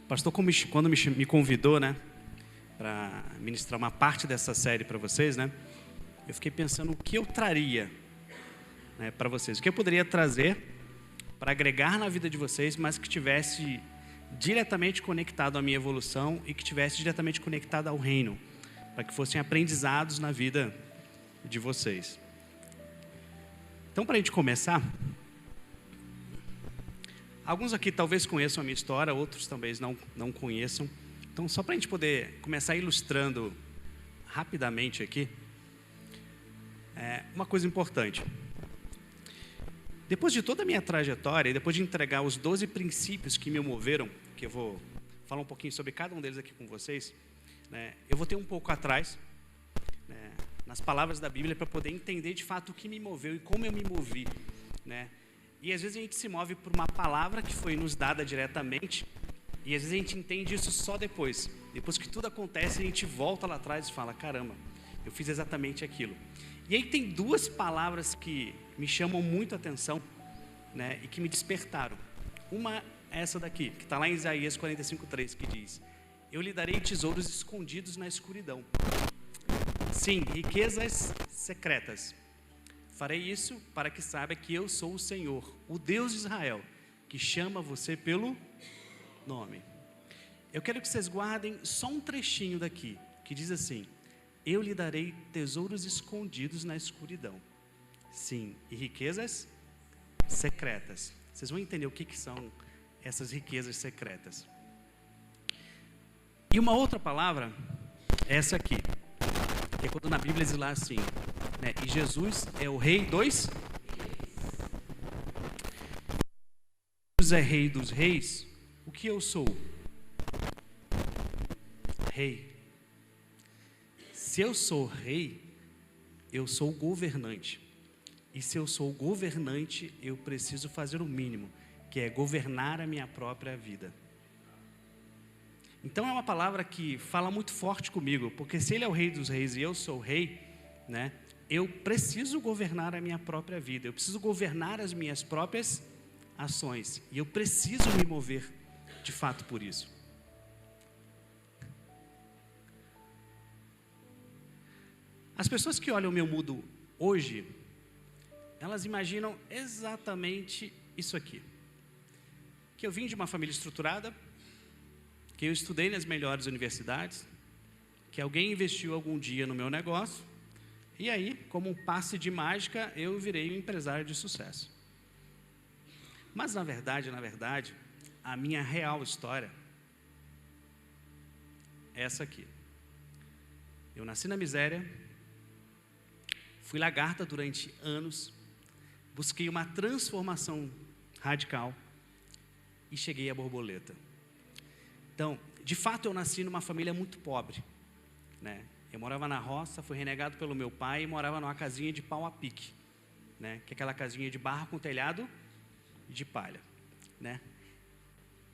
Pastor, quando me convidou, né, para ministrar uma parte dessa série para vocês, né, eu fiquei pensando o que eu traria, né, para vocês, o que eu poderia trazer para agregar na vida de vocês, mas que tivesse diretamente conectado à minha evolução e que tivesse diretamente conectado ao reino, para que fossem aprendizados na vida de vocês. Então, para a gente começar, alguns aqui talvez conheçam a minha história, outros talvez não conheçam. Então, só para a gente poder começar ilustrando rapidamente aqui, uma coisa importante. Depois de toda a minha trajetória, e depois de entregar os 12 princípios que me moveram, que eu vou falar um pouquinho sobre cada um deles aqui com vocês, né, eu vou ter um pouco atrás, né, nas palavras da Bíblia, para poder entender de fato o que me moveu e como eu me movi, né? E às vezes a gente se move por uma palavra que foi nos dada diretamente, e às vezes a gente entende isso só depois. Depois que tudo acontece, a gente volta lá atrás e fala, caramba, eu fiz exatamente aquilo. E aí tem duas palavras que me chamam muito a atenção, né, e que me despertaram. Uma é essa daqui, que está lá em Isaías 45:3, que diz: eu lhe darei tesouros escondidos na escuridão. Sim, riquezas secretas. Farei isso para que saiba que eu sou o Senhor, o Deus de Israel, que chama você pelo nome. Eu quero que vocês guardem só um trechinho daqui, que diz assim: eu lhe darei tesouros escondidos na escuridão. Sim, e riquezas secretas. Vocês vão entender o que são essas riquezas secretas. E uma outra palavra é essa aqui, que é quando na Bíblia diz lá assim, né, e Jesus é o rei dos... Jesus é rei dos reis, o que eu sou? Rei. Se eu sou rei, eu sou governante. E se eu sou governante, eu preciso fazer o mínimo, que é governar a minha própria vida. Então é uma palavra que fala muito forte comigo, porque se ele é o rei dos reis e eu sou o rei, né, eu preciso governar a minha própria vida, eu preciso governar as minhas próprias ações, e eu preciso me mover de fato por isso. As pessoas que olham o meu mundo hoje, elas imaginam exatamente isso aqui. Que eu vim de uma família estruturada, que eu estudei nas melhores universidades, que alguém investiu algum dia no meu negócio, e aí, como um passe de mágica, eu virei um empresário de sucesso. Mas na verdade, a minha real história é essa aqui. Eu nasci na miséria, fui lagarta durante anos, busquei uma transformação radical e cheguei à borboleta. Então, de fato, eu nasci numa família muito pobre, né? Eu morava na roça, fui renegado pelo meu pai e morava numa casinha de pau a pique, né? Que é aquela casinha de barro com telhado de palha, né?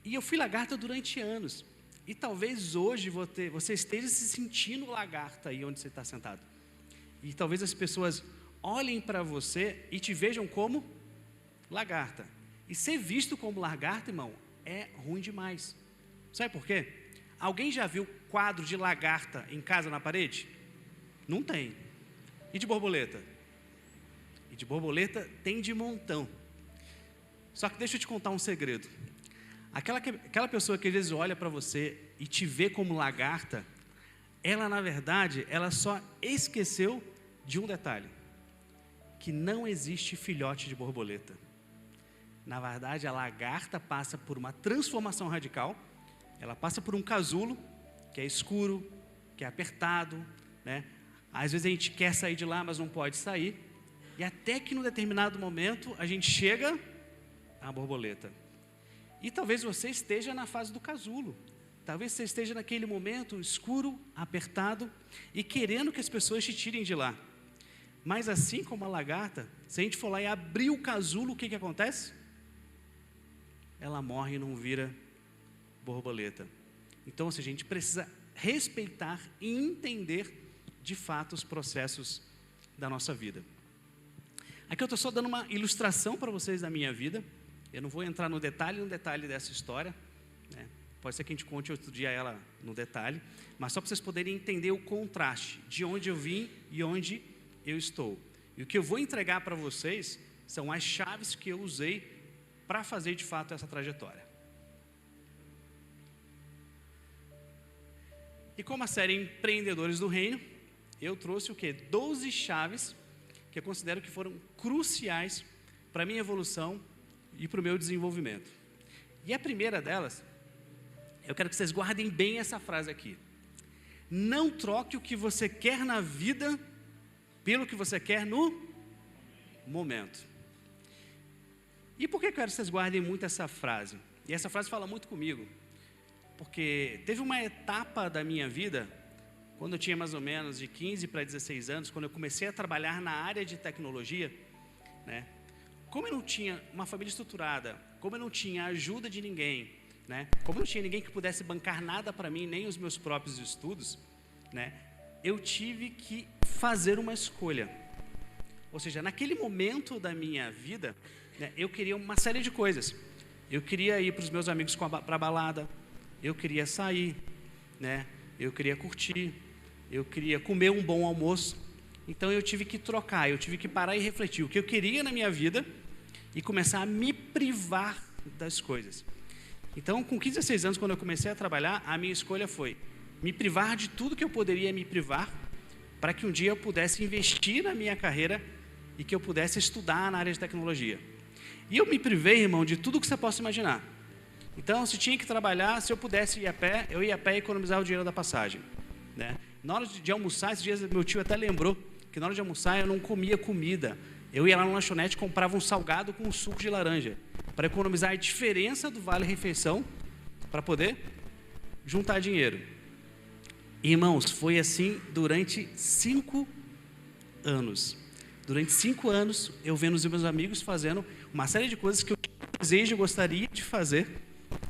E eu fui lagarta durante anos. E talvez hoje você esteja se sentindo lagarta aí onde você está sentado. E talvez as pessoas olhem para você e te vejam como lagarta. E ser visto como lagarta, irmão, é ruim demais. Sabe por quê? Alguém já viu quadro de lagarta em casa na parede? Não tem. E de borboleta? E de borboleta tem de montão. Só que deixa eu te contar um segredo. Aquela pessoa que às vezes olha para você e te vê como lagarta, ela na verdade, ela só esqueceu de um detalhe. Que não existe filhote de borboleta. Na verdade, a lagarta passa por uma transformação radical. Ela passa por um casulo, que é escuro, que é apertado, né? Às vezes a gente quer sair de lá, mas não pode sair. E até que num determinado momento, a gente chega à borboleta. E talvez você esteja na fase do casulo. Talvez você esteja naquele momento escuro, apertado, e querendo que as pessoas te tirem de lá. Mas assim como a lagarta, se a gente for lá e abrir o casulo, o que acontece? Ela morre e não vira borboleta. Então, a gente precisa respeitar e entender de fato os processos da nossa vida. Aqui eu estou só dando uma ilustração para vocês da minha vida. Eu não vou entrar no detalhe dessa história, né? Pode ser que a gente conte outro dia ela no detalhe, mas só para vocês poderem entender o contraste de onde eu vim e onde eu estou. E o que eu vou entregar para vocês são as chaves que eu usei para fazer de fato essa trajetória. E como a série Empreendedores do Reino, eu trouxe o quê? 12 chaves que eu considero que foram cruciais para a minha evolução e para o meu desenvolvimento. E a primeira delas, eu quero que vocês guardem bem essa frase aqui. Não troque o que você quer na vida pelo que você quer no momento. E por que eu quero que vocês guardem muito essa frase? E essa frase fala muito comigo. Porque teve uma etapa da minha vida, quando eu tinha mais ou menos de 15 para 16 anos, quando eu comecei a trabalhar na área de tecnologia, né? Como eu não tinha uma família estruturada, como eu não tinha ajuda de ninguém, né? Como eu não tinha ninguém que pudesse bancar nada para mim, nem os meus próprios estudos, né? Eu tive que fazer uma escolha. Ou seja, naquele momento da minha vida, né, eu queria uma série de coisas. Eu queria ir para os meus amigos para a balada, eu queria sair, né? Eu queria curtir, eu queria comer um bom almoço. Então eu tive que trocar, eu tive que parar e refletir o que eu queria na minha vida e começar a me privar das coisas. Então, com 15 a 16 anos, quando eu comecei a trabalhar, a minha escolha foi me privar de tudo que eu poderia me privar, para que um dia eu pudesse investir na minha carreira e que eu pudesse estudar na área de tecnologia. E eu me privei, irmão, de tudo que você possa imaginar. Então, se tinha que trabalhar, se eu pudesse ir a pé, eu ia a pé e economizava o dinheiro da passagem, né? Na hora de almoçar, esses dias meu tio até lembrou que na hora de almoçar eu não comia comida. Eu ia lá no lanchonete e comprava um salgado com um suco de laranja, para economizar a diferença do vale-refeição, para poder juntar dinheiro. Irmãos, foi assim durante 5 anos. Durante 5 anos, eu vendo os meus amigos fazendo uma série de coisas que eu desejo, gostaria de fazer,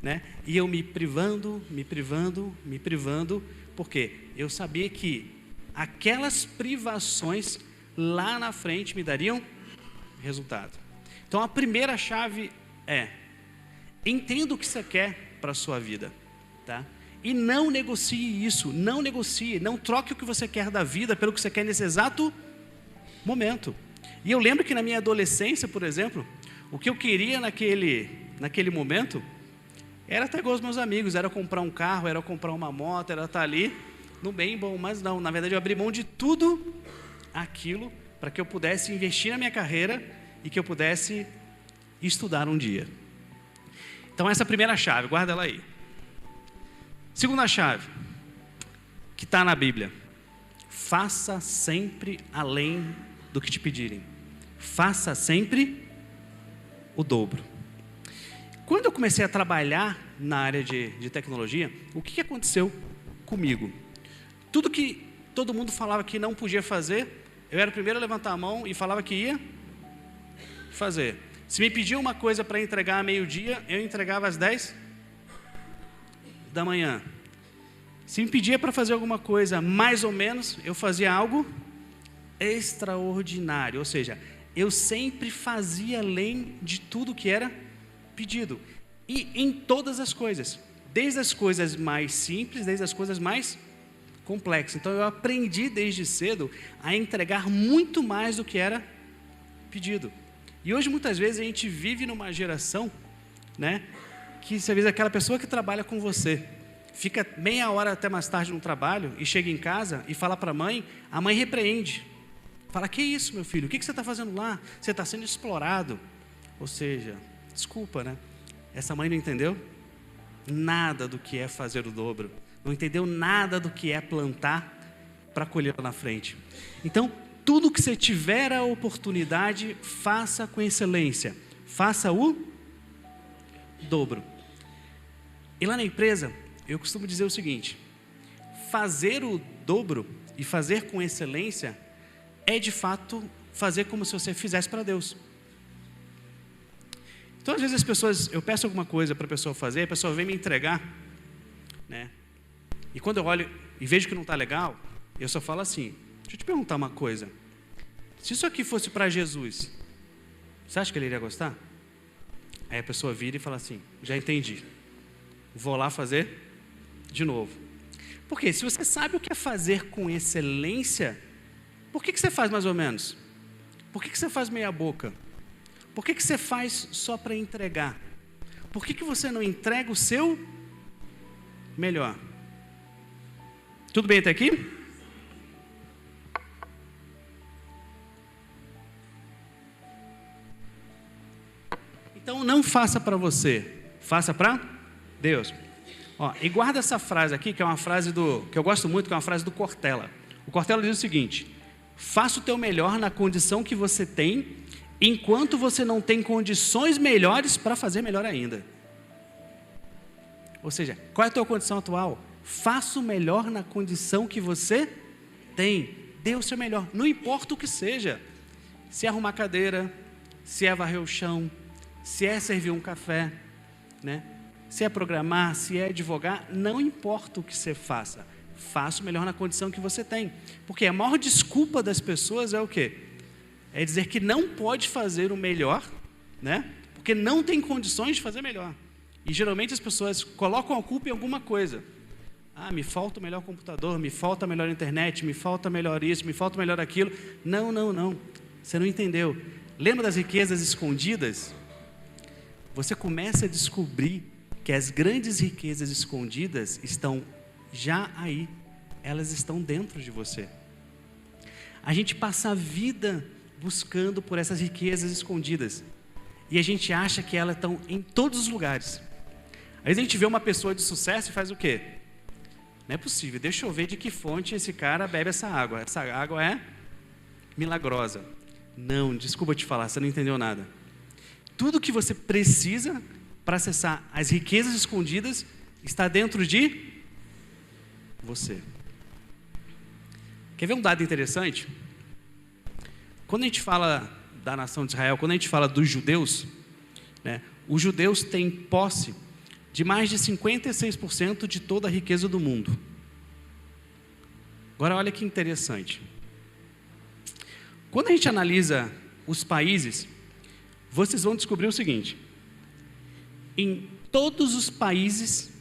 né? E eu me privando, porque eu sabia que aquelas privações lá na frente me dariam resultado. Então a primeira chave é: entenda o que você quer para a sua vida, tá? E não negocie isso, não troque o que você quer da vida pelo que você quer nesse exato momento. E eu lembro que na minha adolescência, por exemplo, o que eu queria naquele momento era estar igual os meus amigos, era comprar um carro, era comprar uma moto, era estar ali no bem bom, mas não, na verdade eu abri mão de tudo aquilo para que eu pudesse investir na minha carreira e que eu pudesse estudar um dia. Então essa é a primeira chave, guarda ela aí. Segunda chave, que está na Bíblia: faça sempre além do que te pedirem. Faça sempre o dobro. Quando eu comecei a trabalhar na área de tecnologia, o que aconteceu comigo? Tudo que todo mundo falava que não podia fazer, eu era o primeiro a levantar a mão e falava que ia fazer. Se me pediam uma coisa para entregar a meio-dia, eu entregava às 10 da manhã. Se me pedia para fazer alguma coisa mais ou menos, eu fazia algo extraordinário. Ou seja, eu sempre fazia além de tudo que era pedido. E em todas as coisas. Desde as coisas mais simples, desde as coisas mais complexas. Então eu aprendi desde cedo a entregar muito mais do que era pedido. E hoje muitas vezes a gente vive numa geração, né, que às vezes aquela pessoa que trabalha com você fica meia hora até mais tarde no trabalho e chega em casa e fala para a mãe repreende. Fala: que isso, meu filho? O que você está fazendo lá? Você está sendo explorado. Ou seja, desculpa, né? Essa mãe não entendeu nada do que é fazer o dobro. Não entendeu nada do que é plantar para colher lá na frente. Então, tudo que você tiver a oportunidade, faça com excelência. Faça o dobro. E lá na empresa, eu costumo dizer o seguinte: fazer o dobro e fazer com excelência é de fato fazer como se você fizesse para Deus. Então às vezes as pessoas, eu peço alguma coisa para a pessoa fazer, a pessoa vem me entregar, né? E quando eu olho e vejo que não está legal, eu só falo assim: deixa eu te perguntar uma coisa, se isso aqui fosse para Jesus, você acha que ele iria gostar? Aí a pessoa vira e fala assim: já entendi. vou lá fazer de novo. Porque se você sabe o que é fazer com excelência, por que você faz mais ou menos? Por que você faz meia boca? Por que você faz só para entregar? Por que você não entrega o seu melhor? Tudo bem até aqui? Então não faça para você, faça para Deus. Ó, e guarda essa frase aqui, que é uma frase que eu gosto muito, que é uma frase do Cortella. O Cortella diz o seguinte: faça o teu melhor na condição que você tem, enquanto você não tem condições melhores para fazer melhor ainda. Ou seja, qual é a tua condição atual? Faça o melhor na condição que você tem. Dê o seu melhor, não importa o que seja. Se é arrumar cadeira, se é varrer o chão, se é servir um café, né? Se é programar, se é advogar, não importa o que você faça. Faça o melhor na condição que você tem. Porque a maior desculpa das pessoas é o quê? É dizer que não pode fazer o melhor, né? Porque não tem condições de fazer melhor. E geralmente as pessoas colocam a culpa em alguma coisa. Ah, me falta o melhor computador, me falta a melhor internet, me falta melhor isso, me falta melhor aquilo. Não, não, não. Você não entendeu. Lembra das riquezas escondidas? Você começa a descobrir que as grandes riquezas escondidas estão já aí. Elas estão dentro de você. A gente passa a vida buscando por essas riquezas escondidas. E a gente acha que elas estão em todos os lugares. Às vezes a gente vê uma pessoa de sucesso e faz o quê? Não é possível, deixa eu ver de que fonte esse cara bebe essa água. Essa água é milagrosa. Não, desculpa te falar, você não entendeu nada. Tudo que você precisa para acessar as riquezas escondidas está dentro de você. Quer ver um dado interessante? Quando a gente fala da nação de Israel, quando a gente fala dos judeus, né, os judeus têm posse de mais de 56% de toda a riqueza do mundo. Agora olha que interessante. Quando a gente analisa os países, vocês vão descobrir o seguinte: em todos os países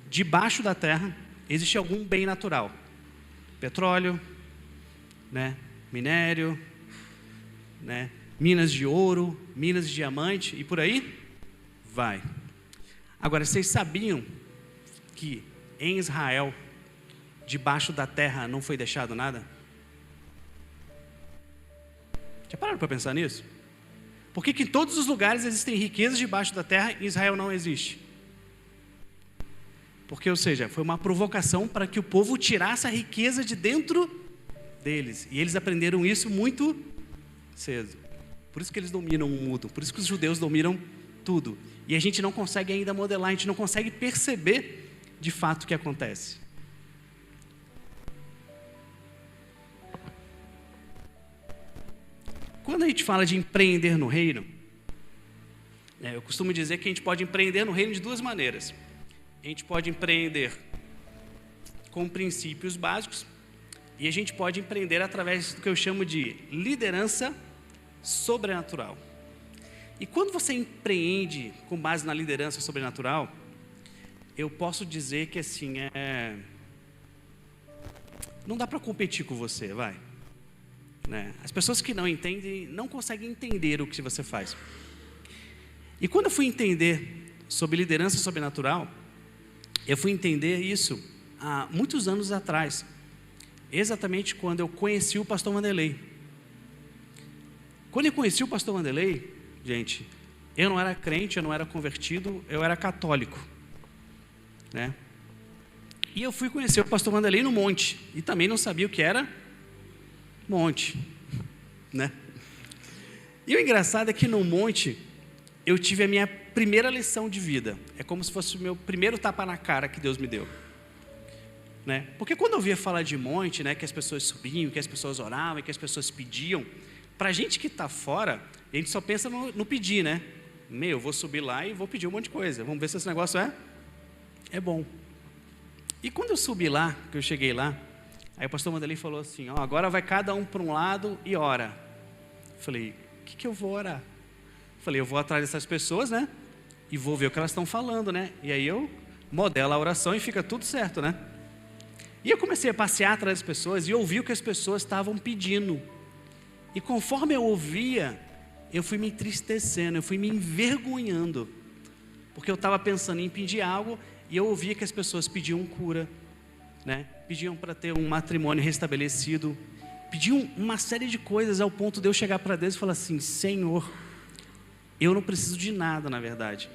debaixo da terra existe algum bem natural. Petróleo, né, minério, né, minas de ouro, minas de diamante e por aí vai. Agora, vocês sabiam que em Israel, debaixo da terra não foi deixado nada? Já pararam para pensar nisso? Por que em todos os lugares existem riquezas debaixo da terra e em Israel não existe? Porque, ou seja, foi uma provocação para que o povo tirasse a riqueza de dentro deles. E eles aprenderam isso muito cedo. Por isso que eles dominam o mundo, por isso que os judeus dominam tudo. E a gente não consegue ainda modelar, a gente não consegue perceber de fato o que acontece. Quando a gente fala de empreender no reino, eu costumo dizer que a gente pode empreender no reino de duas maneiras. A gente pode empreender com princípios básicos e a gente pode empreender através do que eu chamo de liderança sobrenatural. E quando você empreende com base na liderança sobrenatural, eu posso dizer que assim, não dá para competir com você, vai. Né? As pessoas que não entendem, não conseguem entender o que você faz. E quando eu fui entender sobre liderança sobrenatural, eu fui entender isso há muitos anos atrás, exatamente quando eu conheci o pastor Wanderley. Quando eu conheci o pastor Wanderley, gente, eu não era crente, eu não era convertido, eu era católico, né? E eu fui conhecer o pastor Wanderley no monte, e também não sabia o que era monte, né? E o engraçado é que no monte eu tive a minha primeira lição de vida. É como se fosse o meu primeiro tapa na cara que Deus me deu, né? Porque quando eu ouvia falar de monte, né, que as pessoas subiam, que as pessoas oravam, que as pessoas pediam, pra gente que está fora, a gente só pensa no pedir, né? Eu vou subir lá e vou pedir um monte de coisa. Vamos ver se esse negócio é bom. E quando eu subi lá, que eu cheguei lá, aí o pastor Wanderley falou assim: ó, agora vai cada um para um lado e ora. Eu falei: o que eu vou orar? Eu falei: eu vou atrás dessas pessoas, né? E vou ver o que elas estão falando, né? E aí eu modela a oração e fica tudo certo, né? E eu comecei a passear atrás das pessoas e ouvir o que as pessoas estavam pedindo. E conforme eu ouvia, eu fui me entristecendo, eu fui me envergonhando. Porque eu estava pensando em pedir algo e eu ouvia que as pessoas pediam cura, né? Pediam para ter um matrimônio restabelecido, pediam uma série de coisas ao ponto de eu chegar para Deus e falar assim: Senhor, eu não preciso de nada, na verdade.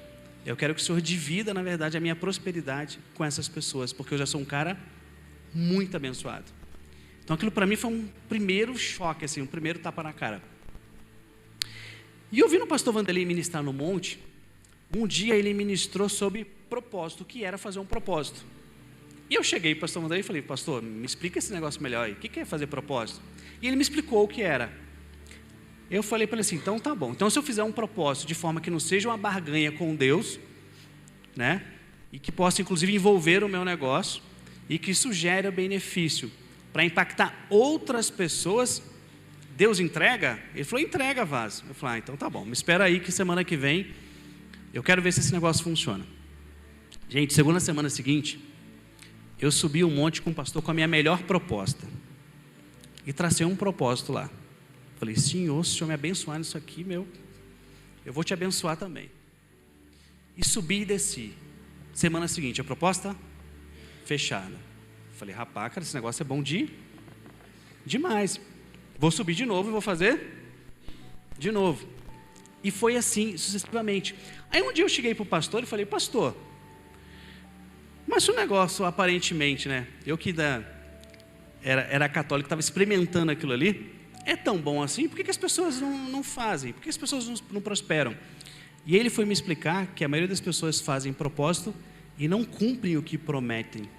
Eu quero que o Senhor divida, na verdade, a minha prosperidade com essas pessoas, porque eu já sou um cara muito abençoado. Então aquilo para mim foi um primeiro choque, assim, um primeiro tapa na cara. E ouvindo o pastor Vanderlei ministrar no monte, um dia ele ministrou sobre propósito, que era fazer um propósito. E eu cheguei para o pastor Vanderlei e falei: pastor, me explica esse negócio melhor aí, o que é fazer propósito? E ele me explicou o que era. Eu falei para ele assim: então tá bom, então se eu fizer um propósito de forma que não seja uma barganha com Deus, né, e que possa inclusive envolver o meu negócio, e que isso gere benefício para impactar outras pessoas, Deus entrega? Ele falou: entrega, Vaz. Eu falei: então tá bom, me espera aí que semana que vem eu quero ver se esse negócio funciona. Gente, segunda semana seguinte, eu subi um monte com o pastor com a minha melhor proposta e tracei um propósito lá. Falei: Senhor, se o Senhor me abençoar nisso aqui, eu vou te abençoar também. E subi e desci. Semana seguinte, a proposta fechada. Falei: rapaz, cara, esse negócio é bom demais. Vou subir de novo e vou fazer de novo. E foi assim, sucessivamente. Aí um dia eu cheguei para o pastor e falei: pastor, mas se o negócio aparentemente, né, eu que era católico, estava experimentando aquilo ali, é tão bom assim, por que as pessoas não fazem? Por que as pessoas não prosperam? E ele foi me explicar que a maioria das pessoas fazem propósito e não cumprem o que prometem.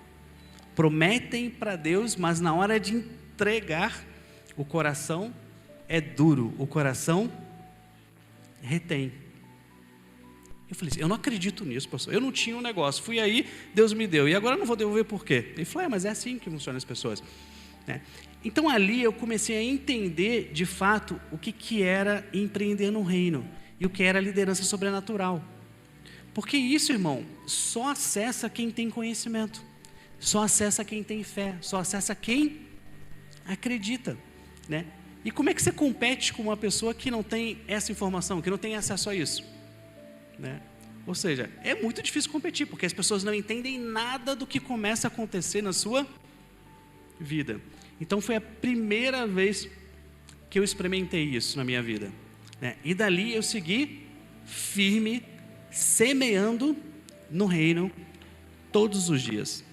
Prometem para Deus, mas na hora de entregar, o coração é duro, o coração retém. Eu falei assim: eu não acredito nisso, pastor. Eu não tinha um negócio, fui aí, Deus me deu, e agora eu não vou devolver por quê? Ele falou: mas é assim que funcionam as pessoas, né? Então ali eu comecei a entender de fato o que era empreender no reino e o que era liderança sobrenatural. Porque isso, irmão, só acessa quem tem conhecimento, só acessa quem tem fé, só acessa quem acredita, né? E como é que você compete com uma pessoa que não tem essa informação, que não tem acesso a isso, né? Ou seja, é muito difícil competir, porque as pessoas não entendem nada do que começa a acontecer na sua vida. Então foi a primeira vez que eu experimentei isso na minha vida, né? E dali eu segui firme, semeando no reino todos os dias.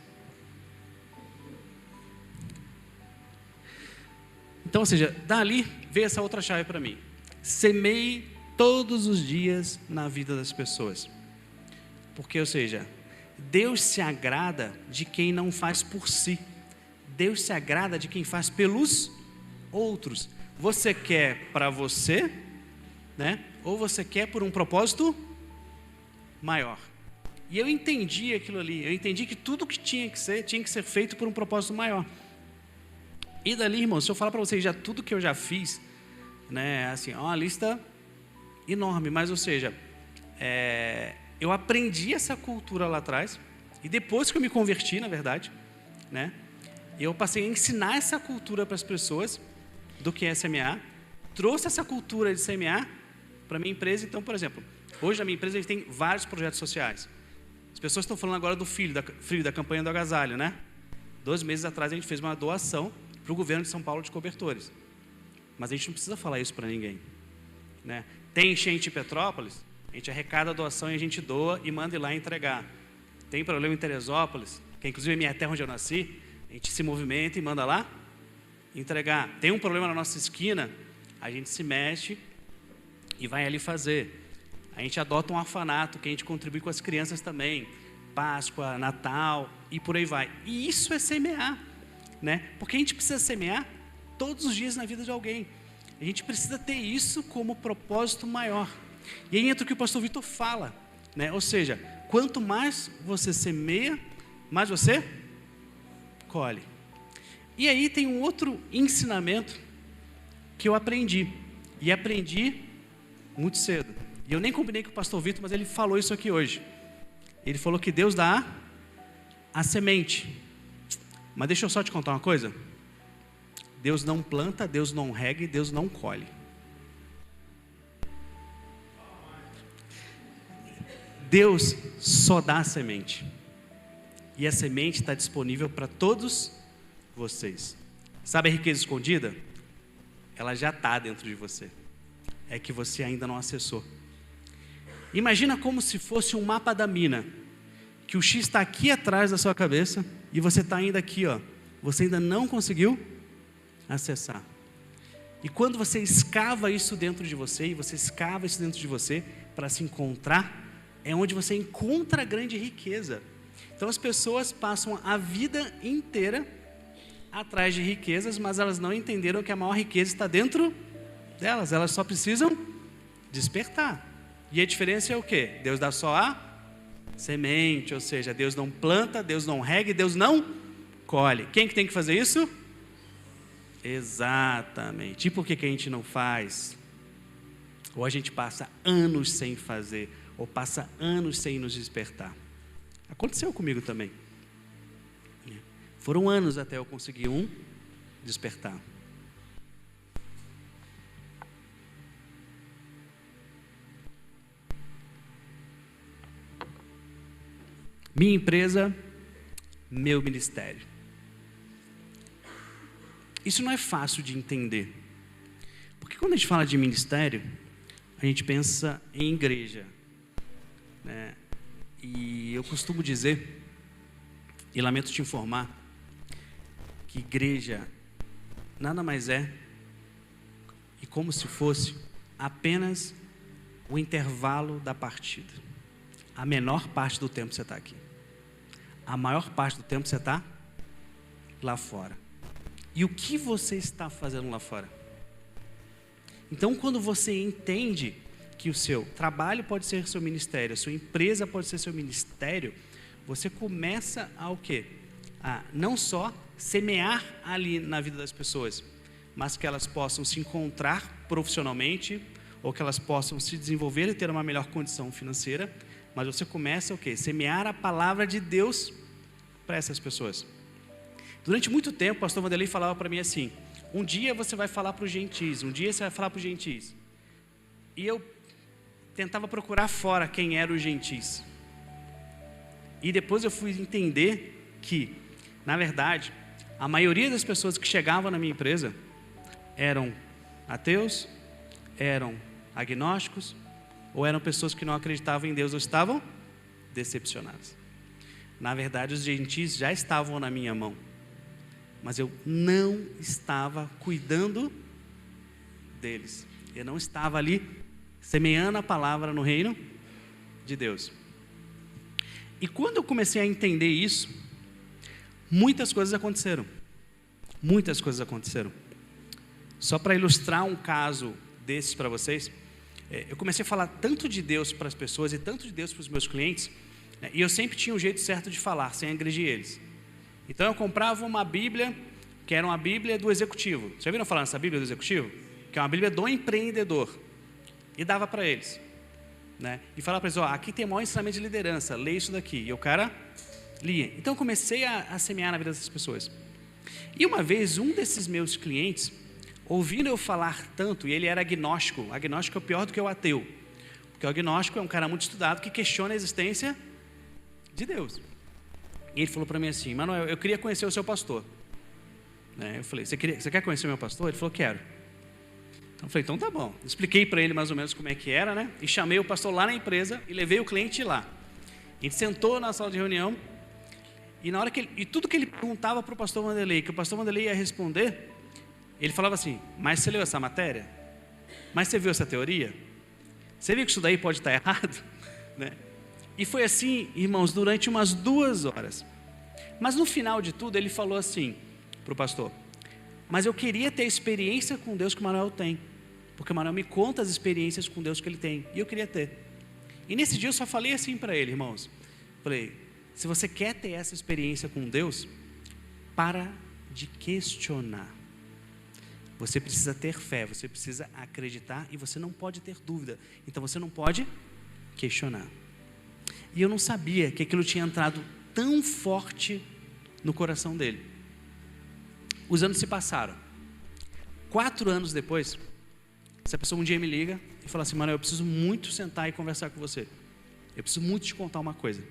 Então, ou seja, dali veio essa outra chave para mim: semeie todos os dias na vida das pessoas. Porque, ou seja, Deus se agrada de quem não faz por si, Deus se agrada de quem faz pelos outros. Você quer para você, né? Ou você quer por um propósito maior? E eu entendi aquilo ali, eu entendi que tudo que tinha que ser feito por um propósito maior. E dali, irmão, se eu falar para vocês já tudo que eu já fiz, né, assim, é uma lista enorme, mas, ou seja, eu aprendi essa cultura lá atrás, e depois que eu me converti, na verdade, né, eu passei a ensinar essa cultura para as pessoas do que é CMA, trouxe essa cultura de CMA para a minha empresa. Então, por exemplo, hoje na minha empresa a gente tem vários projetos sociais. As pessoas estão falando agora do filho da campanha do agasalho, né? 2 meses atrás a gente fez uma doação para o governo de São Paulo de cobertores. Mas a gente não precisa falar isso para ninguém, né? Tem enchente em Petrópolis, a gente arrecada a doação e a gente doa e manda ir lá entregar. Tem problema em Teresópolis, que é inclusive a minha terra onde eu nasci, a gente se movimenta e manda lá entregar. Tem um problema na nossa esquina, a gente se mexe e vai ali fazer. A gente adota um orfanato, que a gente contribui com as crianças também. Páscoa, Natal e por aí vai. E isso é semear, né? Porque a gente precisa semear todos os dias na vida de alguém. A gente precisa ter isso como propósito maior. E aí entra o que o pastor Vitor fala, né? Ou seja, quanto mais você semeia, mais você colhe. E aí tem um outro ensinamento que eu aprendi. E aprendi muito cedo. E eu nem combinei com o pastor Vitor, mas ele falou isso aqui hoje. Ele falou que Deus dá a semente. Mas deixa eu só te contar uma coisa. Deus não planta, Deus não rega e Deus não colhe. Deus só dá a semente. E a semente está disponível para todos vocês. Sabe a riqueza escondida? Ela já está dentro de você. É que você ainda não acessou. Imagina como se fosse um mapa da mina. Que o X está aqui atrás da sua cabeça e você está ainda aqui, ó. Você ainda não conseguiu acessar. E quando você escava isso dentro de você, e você escava isso dentro de você para se encontrar, é onde você encontra a grande riqueza. Então as pessoas passam a vida inteira atrás de riquezas, mas elas não entenderam que a maior riqueza está dentro delas. Elas só precisam despertar. E a diferença é o quê? Deus dá só a semente, ou seja, Deus não planta, Deus não rega e Deus não colhe. Quem que tem que fazer isso? Exatamente. E por que a gente não faz? Ou a gente passa anos sem fazer, ou passa anos sem nos despertar. Aconteceu comigo também. Foram anos até eu conseguir despertar. Minha empresa, meu ministério. Isso não é fácil de entender. Porque quando a gente fala de ministério, a gente pensa em igreja, né? E eu costumo dizer, e lamento te informar, que igreja nada mais é, e como se fosse apenas o intervalo da partida. A menor parte do tempo você está aqui. A maior parte do tempo você está lá fora. E o que você está fazendo lá fora? Então, quando você entende que o seu trabalho pode ser seu ministério, a sua empresa pode ser seu ministério, você começa a o quê? A não só semear ali na vida das pessoas, mas que elas possam se encontrar profissionalmente, ou que elas possam se desenvolver e ter uma melhor condição financeira, mas você começa o quê? Semear a palavra de Deus para essas pessoas. Durante muito tempo, o pastor Vanderlei falava para mim assim, um dia você vai falar para os gentis, um dia você vai falar para os gentis. E eu tentava procurar fora quem eram os gentis. E depois eu fui entender que, na verdade, a maioria das pessoas que chegavam na minha empresa eram ateus, eram agnósticos, ou eram pessoas que não acreditavam em Deus ou estavam decepcionadas. Na verdade, os gentis já estavam na minha mão, mas eu não estava cuidando deles. Eu não estava ali semeando a palavra no reino de Deus. E quando eu comecei a entender isso, muitas coisas aconteceram. Muitas coisas aconteceram. Só para ilustrar um caso desses para vocês, eu comecei a falar tanto de Deus para as pessoas e tanto de Deus para os meus clientes, e eu sempre tinha um jeito certo de falar, sem agredir eles. Então eu comprava uma Bíblia, que era uma Bíblia do executivo. Já viram falar nessa Bíblia do executivo? Que é uma Bíblia do empreendedor. E dava para eles, né? E falava para eles, aqui tem o maior ensinamento de liderança, lê isso daqui. E o cara lia. Então eu comecei a semear na vida dessas pessoas. E uma vez, um desses meus clientes, ouvindo eu falar tanto, e ele era agnóstico. Agnóstico é pior do que o ateu. Porque o agnóstico é um cara muito estudado que questiona a existência de Deus. E ele falou para mim assim, Manuel, eu queria conhecer o seu pastor. Eu falei, você quer conhecer o meu pastor? Ele falou, quero. Então eu falei, então tá bom. Expliquei para ele mais ou menos como é que era, né? E chamei o pastor lá na empresa e levei o cliente lá. A gente sentou na sala de reunião e na hora que e tudo que ele perguntava para o pastor Vanderlei, que o pastor Vanderlei ia responder, ele falava assim, mas você leu essa matéria? Mas você viu essa teoria? Você viu que isso daí pode estar errado? Né? E foi assim, irmãos, durante umas 2 horas. Mas no final de tudo, ele falou assim para o pastor, mas eu queria ter a experiência com Deus que o Manuel tem, porque o Manuel me conta as experiências com Deus que ele tem, e eu queria ter. E nesse dia eu só falei assim para ele, irmãos, falei, se você quer ter essa experiência com Deus, para de questionar. Você precisa ter fé, você precisa acreditar e você não pode ter dúvida. Então você não pode questionar. E eu não sabia que aquilo tinha entrado tão forte no coração dele. Os anos se passaram. 4 anos depois, essa pessoa um dia me liga e fala assim: Manuel, eu preciso muito sentar e conversar com você. Eu preciso muito te contar uma coisa.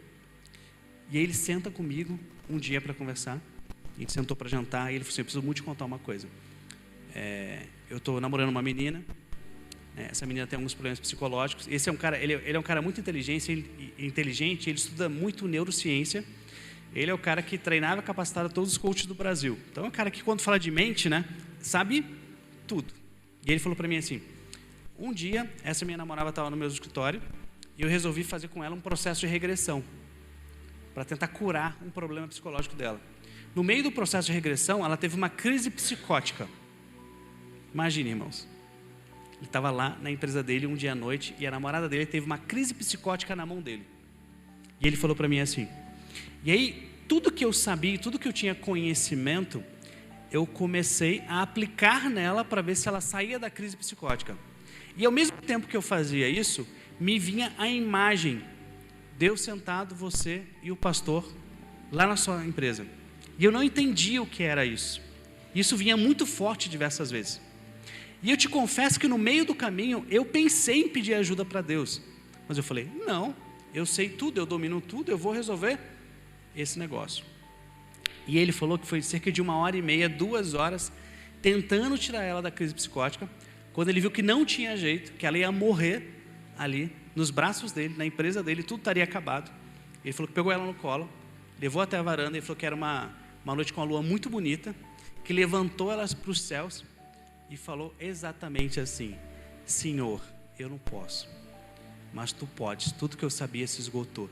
E aí ele senta comigo um dia para conversar. A gente sentou para jantar e ele falou assim: eu preciso muito te contar uma coisa. Eu estou namorando uma menina. Essa menina tem alguns problemas psicológicos. Esse é um cara, ele é um cara muito inteligente, ele estuda muito neurociência. Ele é o cara que treinava e capacitava todos os coaches do Brasil. Então é um cara que, quando fala de mente, né, sabe tudo. E ele falou para mim assim: um dia, essa minha namorada estava no meu escritório e eu resolvi fazer com ela um processo de regressão para tentar curar um problema psicológico dela. No meio do processo de regressão, ela teve uma crise psicótica. Imagine, irmãos. Ele estava lá na empresa dele um dia à noite e a namorada dele teve uma crise psicótica na mão dele. E ele falou para mim assim. E aí, tudo que eu sabia, tudo que eu tinha conhecimento, eu comecei a aplicar nela para ver se ela saía da crise psicótica. E ao mesmo tempo que eu fazia isso, me vinha a imagem, Deus sentado, você e o pastor, lá na sua empresa. E eu não entendia o que era isso. Isso vinha muito forte diversas vezes. E eu te confesso que no meio do caminho, eu pensei em pedir ajuda para Deus. Mas eu falei: não, eu sei tudo, eu domino tudo, eu vou resolver esse negócio. E ele falou que foi cerca de 1h30, 2 horas, tentando tirar ela da crise psicótica. Quando ele viu que não tinha jeito, que ela ia morrer ali, nos braços dele, na empresa dele, tudo estaria acabado. Ele falou que pegou ela no colo, levou até a varanda, ele falou que era uma noite com a lua muito bonita, que levantou elas para os céus e falou exatamente assim: Senhor, eu não posso, mas tu podes, tudo que eu sabia se esgotou.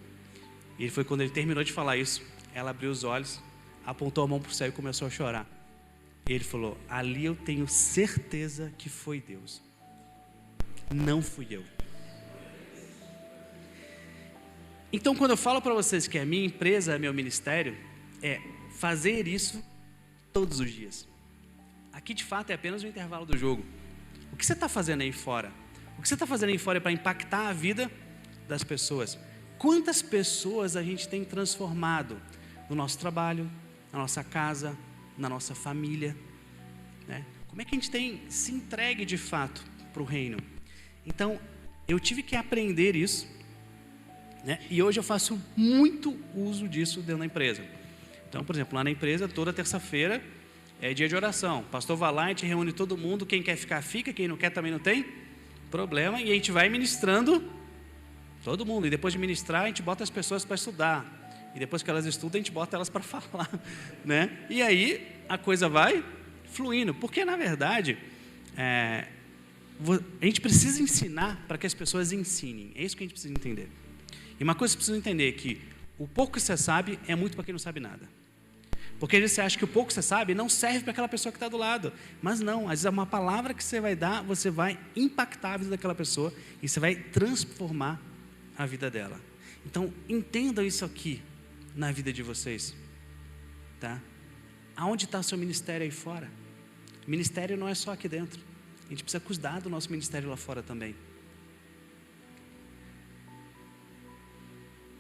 E foi quando ele terminou de falar isso, ela abriu os olhos, apontou a mão para o céu e começou a chorar. E ele falou: ali eu tenho certeza que foi Deus, não fui eu. Então, quando eu falo para vocês que a minha empresa é meu ministério, é fazer isso todos os dias. Aqui, de fato, é apenas o intervalo do jogo. O que você está fazendo aí fora? O que você está fazendo aí fora é para impactar a vida das pessoas. Quantas pessoas a gente tem transformado no nosso trabalho, na nossa casa, na nossa família, né? Como é que a gente tem se entregue de fato para o reino? Então, eu tive que aprender isso, né? E hoje eu faço muito uso disso dentro da empresa. Então, por exemplo, lá na empresa, toda terça-feira é dia de oração. O pastor vai lá, a gente reúne todo mundo, quem quer ficar, fica, quem não quer também não tem problema, e a gente vai ministrando todo mundo. E depois de ministrar, a gente bota as pessoas para estudar. E depois que elas estudam, a gente bota elas para falar, né? E aí a coisa vai fluindo. Porque, na verdade, a gente precisa ensinar para que as pessoas ensinem. É isso que a gente precisa entender. E uma coisa que você precisa entender é que o pouco que você sabe é muito para quem não sabe nada. Porque às vezes você acha que o pouco que você sabe não serve para aquela pessoa que está do lado. Mas não, às vezes é uma palavra que você vai dar, você vai impactar a vida daquela pessoa e você vai transformar a vida dela. Então, entendam isso aqui na vida de vocês, tá? Aonde está o seu ministério aí fora? O ministério não é só aqui dentro. A gente precisa cuidar do nosso ministério lá fora também.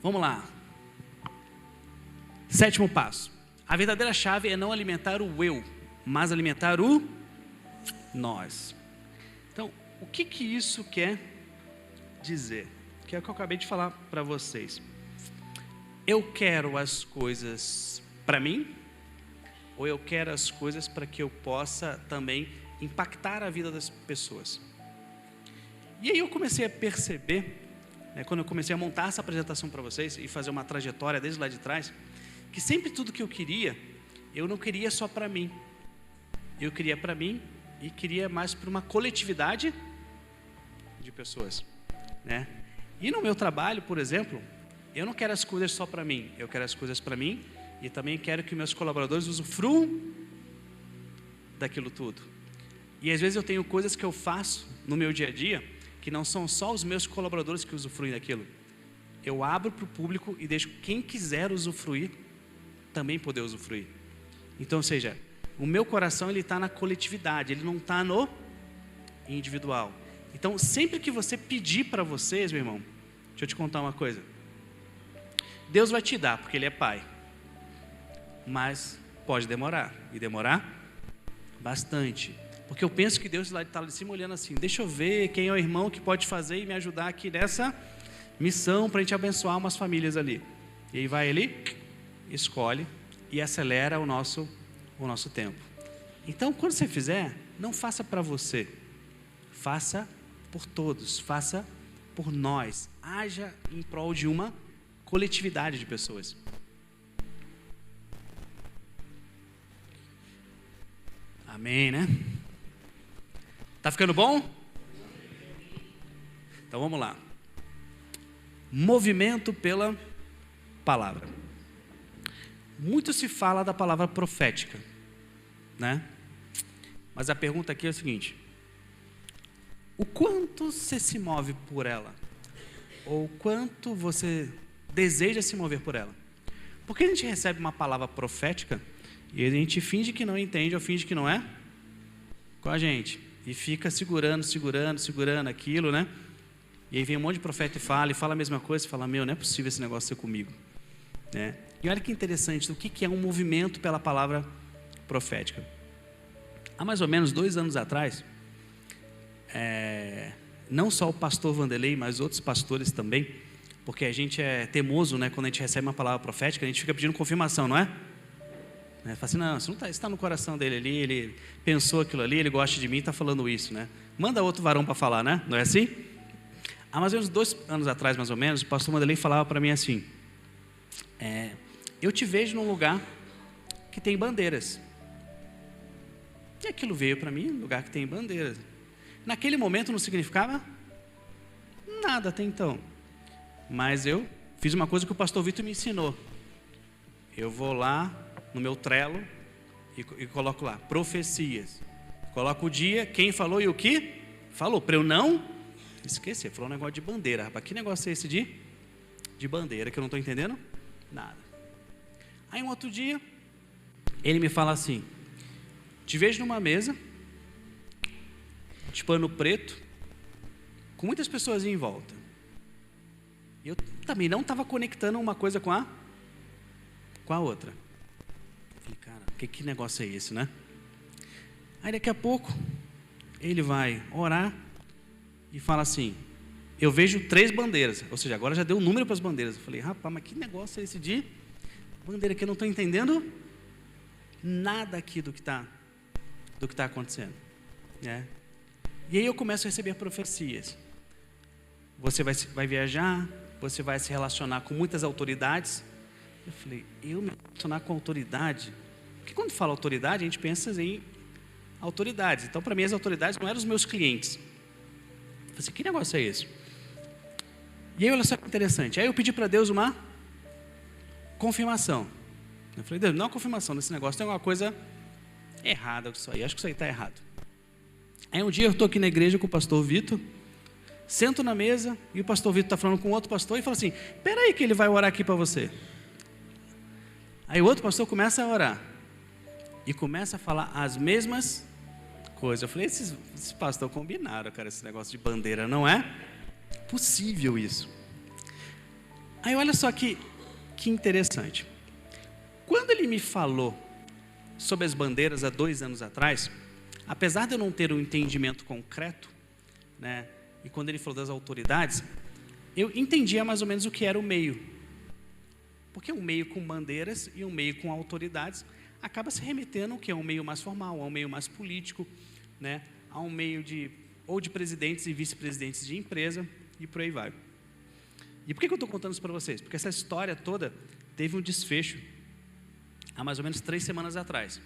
Vamos lá. 7º passo. A verdadeira chave é não alimentar o eu, mas alimentar o nós. Então, o que isso quer dizer? Que é o que eu acabei de falar para vocês. Eu quero as coisas para mim, ou eu quero as coisas para que eu possa também impactar a vida das pessoas? E aí eu comecei a perceber, né, quando eu comecei a montar essa apresentação para vocês e fazer uma trajetória desde lá de trás, que sempre tudo que eu queria, eu não queria só para mim. Eu queria para mim e queria mais para uma coletividade de pessoas, né? E no meu trabalho, por exemplo, eu não quero as coisas só para mim. Eu quero as coisas para mim e também quero que meus colaboradores usufruam daquilo tudo. E às vezes eu tenho coisas que eu faço no meu dia a dia que não são só os meus colaboradores que usufruem daquilo. Eu abro para o público e deixo quem quiser usufruir também poder usufruir. Então, ou seja, o meu coração ele está na coletividade, ele não está no individual. Então, sempre que você pedir para vocês, meu irmão, deixa eu te contar uma coisa. Deus vai te dar, porque Ele é Pai. Mas pode demorar, e demorar bastante. Porque eu penso que Deus está lá de cima olhando assim, deixa eu ver quem é o irmão que pode fazer e me ajudar aqui nessa missão para a gente abençoar umas famílias ali. E aí vai Ele, escolhe e acelera o nosso tempo. Então, quando você fizer, não faça para você, faça por todos, faça por nós. Haja em prol de uma coletividade de pessoas. Amém, né? Tá ficando bom? Então vamos lá. Movimento pela palavra. Muito se fala da palavra profética, né? Mas a pergunta aqui é o seguinte: o quanto você se move por ela? Ou quanto você deseja se mover por ela? Porque a gente recebe uma palavra profética e a gente finge que não entende ou finge que não é com a gente. E fica segurando aquilo, né? E aí vem um monte de profeta e fala a mesma coisa, e fala, meu, não é possível esse negócio ser comigo, né? E olha que interessante, o que é um movimento pela palavra profética? Há mais ou menos 2 anos atrás, não só o pastor Vanderlei, mas outros pastores também, porque a gente é teimoso, né? Quando a gente recebe uma palavra profética, a gente fica pedindo confirmação, não é? Fala assim, não, isso está no coração dele ali, ele pensou aquilo ali, ele gosta de mim e está falando isso, né? Manda outro varão para falar, né? Não é assim? Há mais ou menos 2 anos atrás, mais ou menos, o pastor Vanderlei falava para mim assim, eu te vejo num lugar que tem bandeiras. E aquilo veio para mim, um lugar que tem bandeiras. Naquele momento não significava nada até então. Mas eu fiz uma coisa que o pastor Vitor me ensinou. Eu vou lá no meu Trello e coloco lá, profecias. Coloco o dia, quem falou e o que falou, para eu não esquecer. Falou um negócio de bandeira, rapaz, que negócio é esse de bandeira, que eu não estou entendendo nada. Aí um outro dia, ele me fala assim, te vejo numa mesa, de pano preto, com muitas pessoas em volta. E eu também não estava conectando uma coisa com a outra. Falei, cara, que negócio é esse, né? Aí daqui a pouco, ele vai orar e fala assim, eu vejo 3 bandeiras, ou seja, agora já deu um número para as bandeiras. Eu falei, rapaz, mas que negócio é esse de bandeira que eu não estou entendendo nada aqui do que está acontecendo, né? E aí eu começo a receber profecias. Você vai viajar, você vai se relacionar com muitas autoridades. Eu falei, eu me relacionar com autoridade? Porque quando fala autoridade, a gente pensa em autoridades. Então, para mim, as autoridades não eram os meus clientes. Eu falei assim, que negócio é esse? E aí, olha só que interessante. Aí eu pedi para Deus uma confirmação. Eu falei, Deus, não é uma confirmação desse negócio, tem alguma coisa errada com isso aí. Acho que isso aí está errado. Aí um dia eu estou aqui na igreja com o pastor Vitor, sento na mesa e o pastor Vitor está falando com outro pastor e fala assim, espera aí que ele vai orar aqui para você. Aí o outro pastor começa a orar e começa a falar as mesmas coisas. Eu falei, esses pastores combinaram, cara, esse negócio de bandeira, não é possível isso. Aí olha só que interessante. Quando ele me falou sobre as bandeiras há 2 anos atrás, apesar de eu não ter um entendimento concreto, né, e quando ele falou das autoridades, eu entendia mais ou menos o que era o meio. Porque um meio com bandeiras e um meio com autoridades acaba se remetendo ao que é um meio mais formal, a um meio mais político, né, a um meio de presidentes e vice-presidentes de empresa e por aí vai. E por que eu estou contando isso para vocês? Porque essa história toda teve um desfecho há mais ou menos 3 semanas atrás.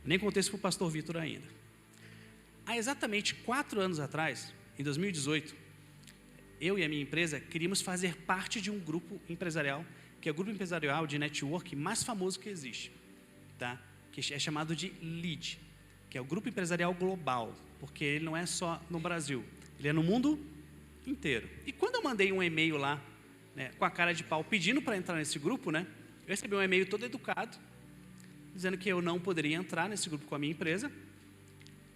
Nem contei isso para o pastor Vitor ainda. Há exatamente 4 anos atrás, em 2018, eu e a minha empresa queríamos fazer parte de um grupo empresarial, que é o grupo empresarial de network mais famoso que existe, tá? Que é chamado de LEAD, que é o grupo empresarial global, porque ele não é só no Brasil, ele é no mundo inteiro. E quando eu mandei um e-mail lá, né, com a cara de pau, pedindo para entrar nesse grupo, né, eu recebi um e-mail todo educado, dizendo que eu não poderia entrar nesse grupo com a minha empresa,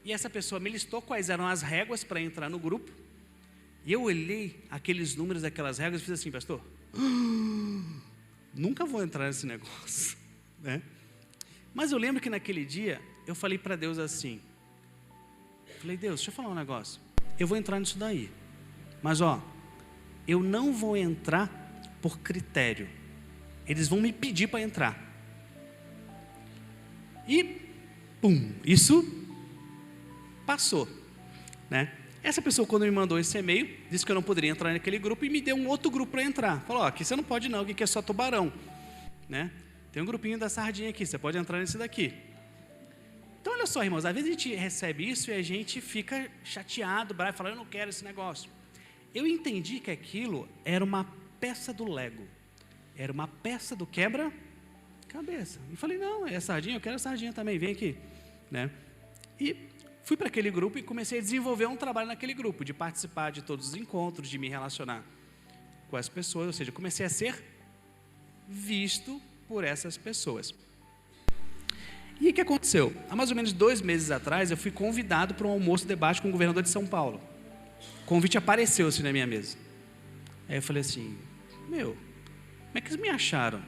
e essa pessoa me listou quais eram as réguas para entrar no grupo, e eu olhei aqueles números daquelas regras e fiz assim, pastor, nunca vou entrar nesse negócio, né? Mas eu lembro que naquele dia, eu falei para Deus assim, falei, Deus, deixa eu falar um negócio, eu vou entrar nisso daí, mas eu não vou entrar por critério, eles vão me pedir para entrar, e pum, isso passou, né? Essa pessoa, quando me mandou esse e-mail, disse que eu não poderia entrar naquele grupo e me deu um outro grupo para entrar. Falou, aqui você não pode não, aqui é só tubarão, né? Tem um grupinho da sardinha aqui, você pode entrar nesse daqui. Então, olha só, irmãos, às vezes a gente recebe isso e a gente fica chateado, bravo, fala, eu não quero esse negócio. Eu entendi que aquilo era uma peça do Lego, era uma peça do quebra-cabeça. E falei, não, é sardinha, eu quero a sardinha também, vem aqui, né? E fui para aquele grupo e comecei a desenvolver um trabalho naquele grupo, de participar de todos os encontros, de me relacionar com as pessoas, ou seja, comecei a ser visto por essas pessoas. E o que aconteceu? Há mais ou menos 2 meses atrás, eu fui convidado para um almoço debate com o governador de São Paulo. O convite apareceu assim na minha mesa. Aí eu falei assim, como é que eles me acharam?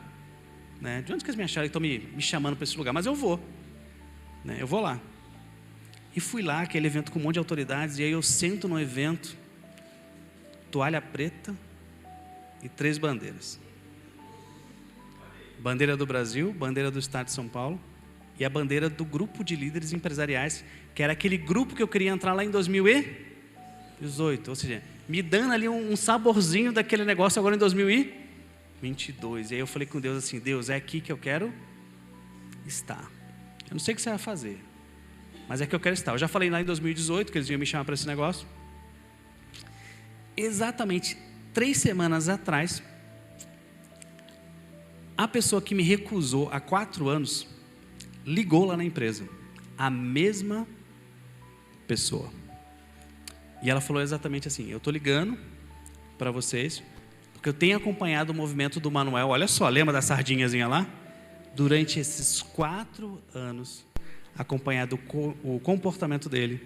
Né? De onde que eles me acharam que estão me chamando para esse lugar? Mas eu vou, né? Eu vou lá. E fui lá, aquele evento com um monte de autoridades, e aí eu sento no evento, toalha preta e 3 bandeiras. Bandeira do Brasil, bandeira do Estado de São Paulo e a bandeira do grupo de líderes empresariais, que era aquele grupo que eu queria entrar lá em 2018, ou seja, me dando ali um saborzinho daquele negócio agora em 2022. E aí eu falei com Deus assim, Deus, é aqui que eu quero estar. Eu não sei o que você vai fazer, mas é que eu quero estar. Eu já falei lá em 2018 que eles iam me chamar para esse negócio. Exatamente 3 semanas atrás, a pessoa que me recusou há 4 anos, ligou lá na empresa. A mesma pessoa. E ela falou exatamente assim, eu estou ligando para vocês, porque eu tenho acompanhado o movimento do Manuel, olha só, lembra da sardinhazinha lá? Durante esses 4 anos, acompanhado o comportamento dele,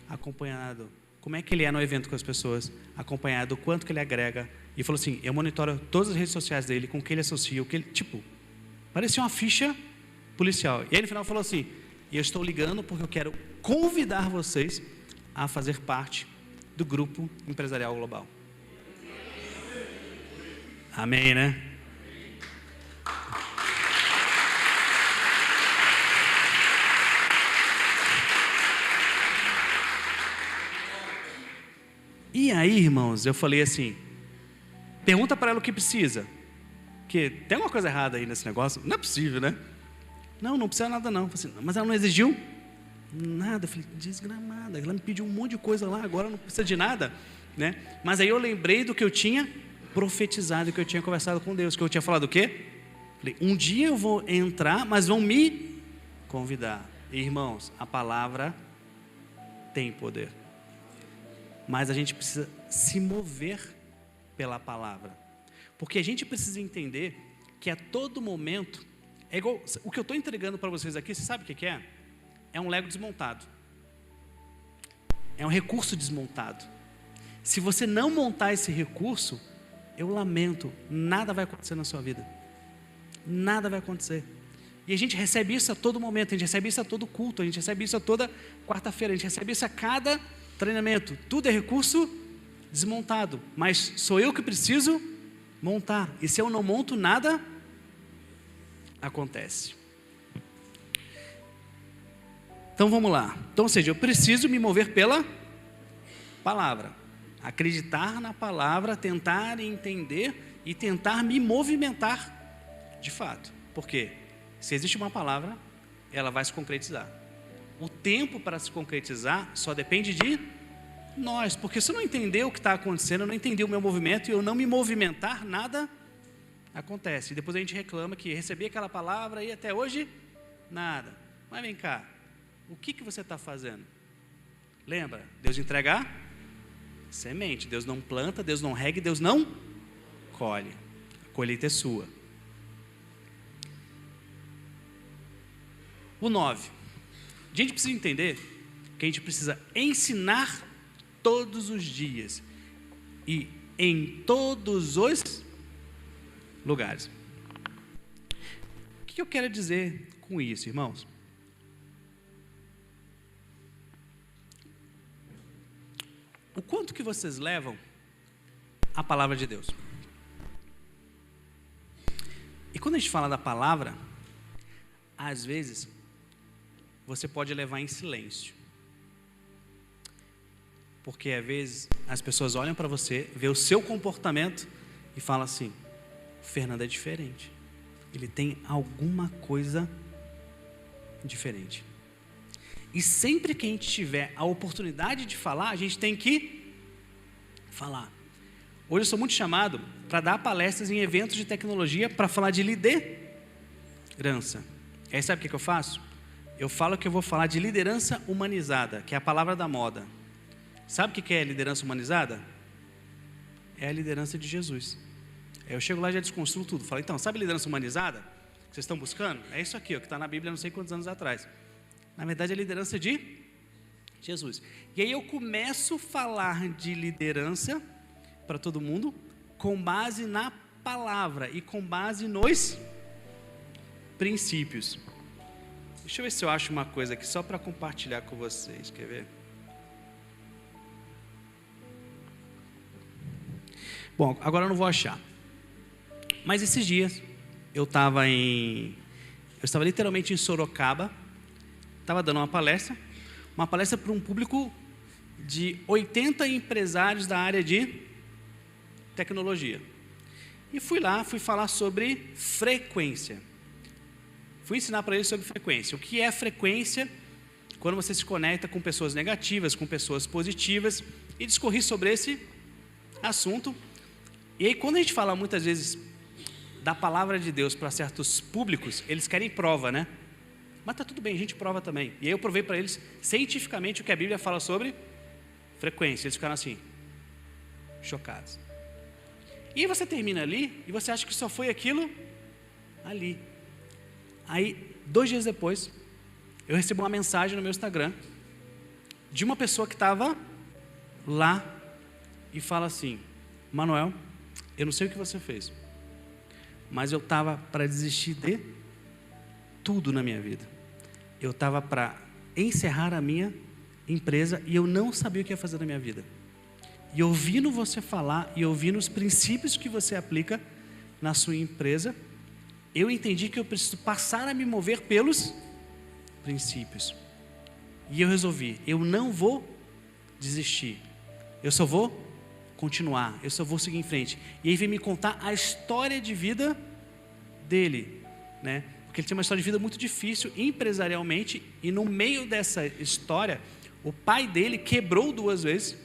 acompanhado como é que ele é no evento com as pessoas, acompanhado o quanto que ele agrega, e falou assim, eu monitoro todas as redes sociais dele, com o que ele associa, o que ele, parecia uma ficha policial. E aí no final falou assim, eu estou ligando porque eu quero convidar vocês a fazer parte do grupo empresarial global. Amém, né? E aí, irmãos, eu falei assim, pergunta para ela o que precisa. Porque tem alguma coisa errada aí nesse negócio? Não é possível, né? Não precisa nada não. Eu falei assim, mas ela não exigiu nada. Eu falei, desgramada, ela me pediu um monte de coisa lá, agora não precisa de nada, né? Mas aí eu lembrei do que eu tinha profetizado, que eu tinha conversado com Deus, que eu tinha falado o quê? Falei, um dia eu vou entrar, mas vão me convidar. E, irmãos, a palavra tem poder. Mas a gente precisa se mover pela palavra. Porque a gente precisa entender que a todo momento, é igual, o que eu estou entregando para vocês aqui, você sabe o que é? É um Lego desmontado. É um recurso desmontado. Se você não montar esse recurso, eu lamento, nada vai acontecer na sua vida. Nada vai acontecer. E a gente recebe isso a todo momento, a gente recebe isso a todo culto, a gente recebe isso a toda quarta-feira, a gente recebe isso a cada treinamento. Tudo é recurso desmontado, mas sou eu que preciso montar. E se eu não monto, nada acontece. Então vamos lá. Então, ou seja, eu preciso me mover pela palavra. Acreditar na palavra, tentar entender e tentar me movimentar de fato. Por quê? Se existe uma palavra, ela vai se concretizar. O tempo para se concretizar só depende de nós. Porque se eu não entender o que está acontecendo, eu não entender o meu movimento e eu não me movimentar, nada acontece. E depois a gente reclama que recebi aquela palavra e até hoje, nada. Mas vem cá, o que você está fazendo? Lembra, Deus entrega semente. Deus não planta, Deus não rega, Deus não colhe. A colheita é sua. O 9. A gente precisa entender que a gente precisa ensinar todos os dias e em todos os lugares. que eu quero dizer com isso, irmãos? O quanto que vocês levam a palavra de Deus? E quando a gente fala da palavra, às vezes, você pode levar em silêncio. Porque às vezes as pessoas olham para você, vê o seu comportamento e falam assim: o Fernando é diferente. Ele tem alguma coisa diferente. E sempre que a gente tiver a oportunidade de falar, a gente tem que falar. Hoje eu sou muito chamado para dar palestras em eventos de tecnologia para falar de liderança. E aí sabe o que eu faço? Eu falo que eu vou falar de liderança humanizada, que é a palavra da moda. Sabe o que é liderança humanizada? É a liderança de Jesus. Eu chego lá e já desconstruo tudo. Falo, então, sabe a liderança humanizada que vocês estão buscando? É isso aqui, ó, que está na Bíblia não sei quantos anos atrás. Na verdade, é a liderança de Jesus. E aí eu começo a falar de liderança para todo mundo com base na palavra e com base nos princípios. Deixa eu ver se eu acho uma coisa aqui só para compartilhar com vocês. Quer ver? Bom, agora eu não vou achar. Mas esses dias eu estava literalmente em Sorocaba, estava dando uma palestra para um público de 80 empresários da área de tecnologia. E fui falar sobre frequência. Fui ensinar para eles sobre frequência. O que é frequência? Quando você se conecta com pessoas negativas, com pessoas positivas, e discorri sobre esse assunto. E aí, quando a gente fala muitas vezes da palavra de Deus para certos públicos, eles querem prova, né? Mas tá tudo bem, a gente prova também. E aí eu provei para eles cientificamente o que a Bíblia fala sobre frequência. Eles ficaram assim, chocados. E aí você termina ali e você acha que só foi aquilo ali. Aí, 2 dias depois, eu recebi uma mensagem no meu Instagram de uma pessoa que estava lá e fala assim: Manuel, eu não sei o que você fez, mas eu estava para desistir de tudo na minha vida. Eu estava para encerrar a minha empresa e eu não sabia o que ia fazer na minha vida. E ouvindo você falar e ouvindo os princípios que você aplica na sua empresa, eu entendi que eu preciso passar a me mover pelos princípios. E eu resolvi, eu não vou desistir, eu só vou continuar, eu só vou seguir em frente. E aí veio me contar a história de vida dele, né? Porque ele tinha uma história de vida muito difícil empresarialmente, e no meio dessa história, o pai dele quebrou 2 vezes,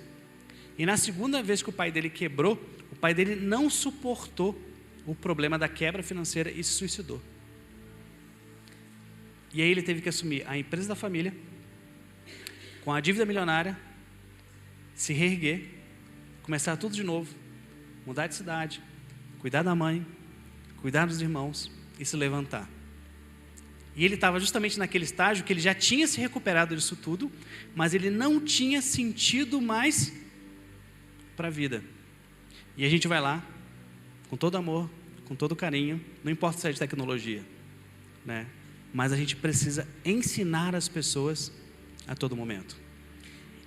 e na segunda vez que o pai dele quebrou, o pai dele não suportou o problema da quebra financeira e se suicidou. E aí ele teve que assumir a empresa da família, com a dívida milionária, se reerguer, começar tudo de novo, mudar de cidade, cuidar da mãe, cuidar dos irmãos e se levantar. E ele estava justamente naquele estágio que ele já tinha se recuperado disso tudo, mas ele não tinha sentido mais para a vida. E a gente vai lá, com todo amor, com todo carinho, não importa se é de tecnologia, né? Mas a gente precisa ensinar as pessoas a todo momento.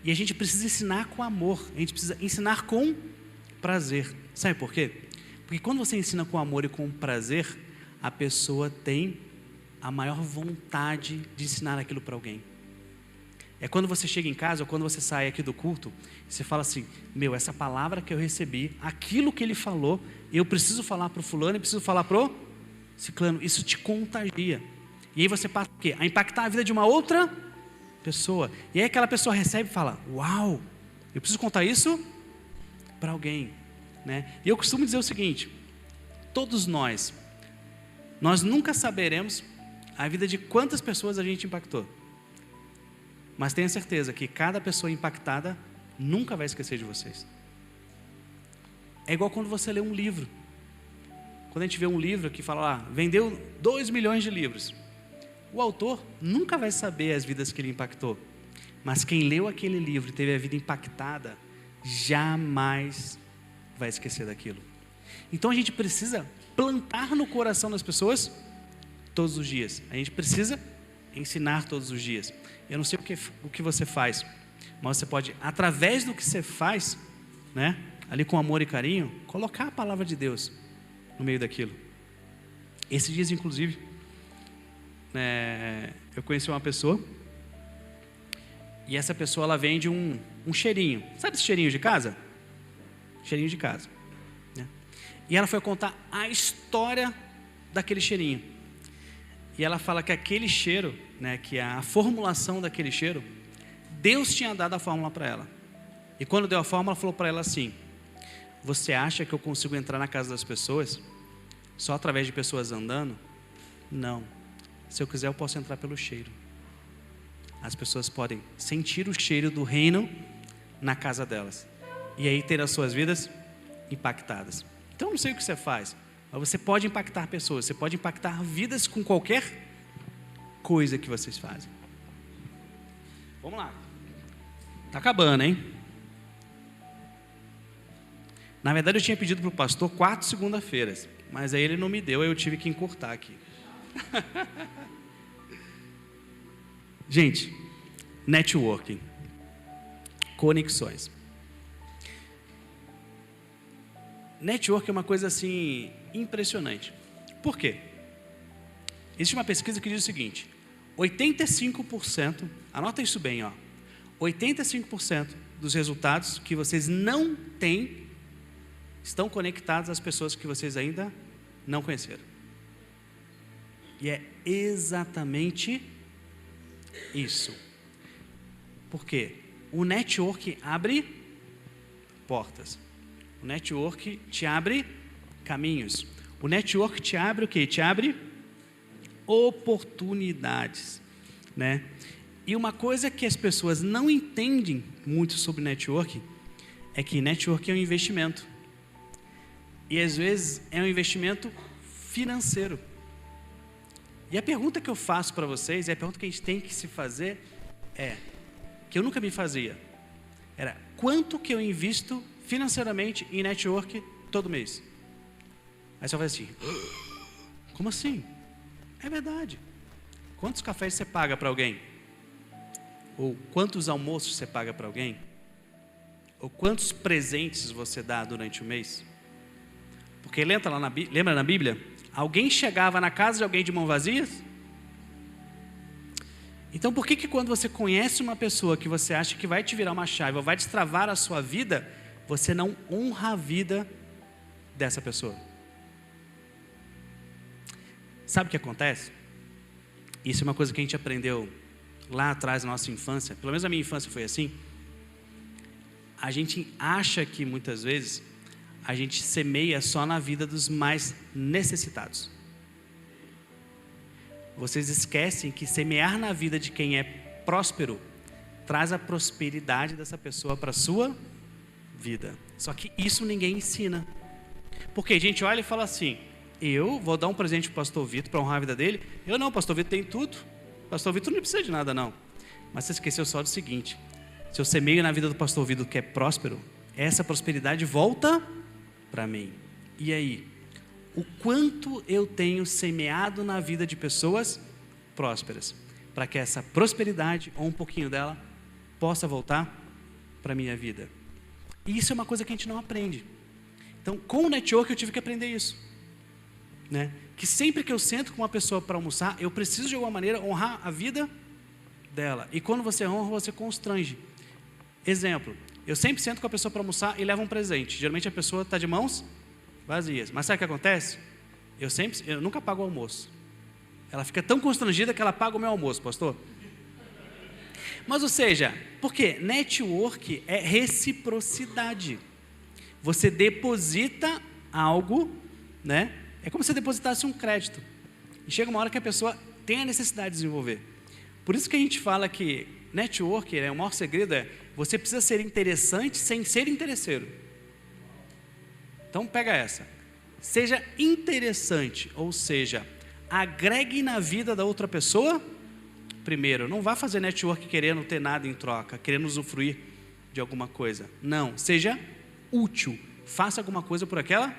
E a gente precisa ensinar com amor, a gente precisa ensinar com prazer. Sabe por quê? Porque quando você ensina com amor e com prazer, a pessoa tem a maior vontade de ensinar aquilo para alguém. É quando você chega em casa ou quando você sai aqui do culto, você fala assim: meu, essa palavra que eu recebi, aquilo que ele falou, eu preciso falar para o fulano, eu preciso falar para o ciclano. Isso te contagia. E aí você passa o quê? A impactar a vida de uma outra pessoa. E aí aquela pessoa recebe e fala: uau, eu preciso contar isso para alguém, né? E eu costumo dizer o seguinte: todos nós nunca saberemos a vida de quantas pessoas a gente impactou, mas tenha certeza que cada pessoa impactada nunca vai esquecer de vocês. É igual quando você lê um livro. Quando a gente vê um livro que fala lá, vendeu 2 milhões de livros, o autor nunca vai saber as vidas que ele impactou, mas quem leu aquele livro e teve a vida impactada, jamais vai esquecer daquilo. Então a gente precisa plantar no coração das pessoas todos os dias. A gente precisa ensinar todos os dias. Eu não sei o que você faz, mas você pode, através do que você faz, né, ali com amor e carinho, colocar a palavra de Deus no meio daquilo. Esses dias, inclusive, eu conheci uma pessoa, e essa pessoa, ela vende um cheirinho. Sabe esse cheirinho de casa? Cheirinho de casa, né? E ela foi contar a história daquele cheirinho. E ela fala que aquele cheiro, né, que a formulação daquele cheiro, Deus tinha dado a fórmula para ela. E quando deu a fórmula, falou para ela assim: você acha que eu consigo entrar na casa das pessoas só através de pessoas andando? Não. Se eu quiser, eu posso entrar pelo cheiro. As pessoas podem sentir o cheiro do reino na casa delas. E aí ter as suas vidas impactadas. Então, eu não sei o que você faz, mas você pode impactar pessoas. Você pode impactar vidas com qualquer coisa que vocês fazem. Vamos lá. Está acabando, hein? Na verdade, eu tinha pedido para o pastor 4 segunda-feiras, mas aí ele não me deu, aí eu tive que encurtar aqui. Gente, networking, conexões. Networking é uma coisa assim impressionante. Por quê? Existe uma pesquisa que diz o seguinte: 85%, anota isso bem, ó, 85% dos resultados que vocês não têm estão conectados às pessoas que vocês ainda não conheceram. E é exatamente isso. Por quê? O network abre portas. O network te abre caminhos. O network te abre o quê? Te abre oportunidades, né? E uma coisa que as pessoas não entendem muito sobre network é que network é um investimento. E às vezes é um investimento financeiro. E a pergunta que eu faço para vocês, e a pergunta que a gente tem que se fazer que eu nunca me fazia, era: quanto que eu invisto financeiramente em network todo mês? Aí você vai assim: como assim? É verdade. Quantos cafés você paga para alguém? Ou quantos almoços você paga para alguém? Ou quantos presentes você dá durante o mês? Porque lembra na Bíblia? Alguém chegava na casa de alguém de mão vazias? Então por que quando você conhece uma pessoa que você acha que vai te virar uma chave ou vai destravar a sua vida, você não honra a vida dessa pessoa? Sabe o que acontece? Isso é uma coisa que a gente aprendeu lá atrás na nossa infância. Pelo menos a minha infância foi assim. A gente acha que muitas vezes a gente semeia só na vida dos mais necessitados. Vocês esquecem que semear na vida de quem é próspero traz a prosperidade dessa pessoa para a sua vida. Só que isso ninguém ensina. Porque a gente olha e fala assim: eu vou dar um presente para o pastor Vitor para honrar a vida dele. Eu não, o pastor Vitor tem tudo. O pastor Vitor não precisa de nada não. Mas você esqueceu só do seguinte: se eu semeio na vida do pastor Vitor que é próspero, essa prosperidade volta para mim. E aí? O quanto eu tenho semeado na vida de pessoas prósperas, para que essa prosperidade, ou um pouquinho dela, possa voltar para a minha vida. E isso é uma coisa que a gente não aprende. Então, com o network eu tive que aprender isso, né? Que sempre que eu sento com uma pessoa para almoçar, eu preciso de alguma maneira honrar a vida dela. E quando você honra, você constrange. Exemplo: eu sempre sento com a pessoa para almoçar e levo um presente. Geralmente a pessoa está de mãos vazias. Mas sabe o que acontece? Eu nunca pago o almoço. Ela fica tão constrangida que ela paga o meu almoço, pastor. Mas, ou seja, por quê? Network é reciprocidade. Você deposita algo, né? É como se você depositasse um crédito. E chega uma hora que a pessoa tem a necessidade de desenvolver. Por isso que a gente fala que network, o maior segredo é: você precisa ser interessante sem ser interesseiro. Então pega essa: seja interessante, ou seja, agregue na vida da outra pessoa. Primeiro, não vá fazer network querendo ter nada em troca, querendo usufruir de alguma coisa. Não, seja útil, faça alguma coisa por aquela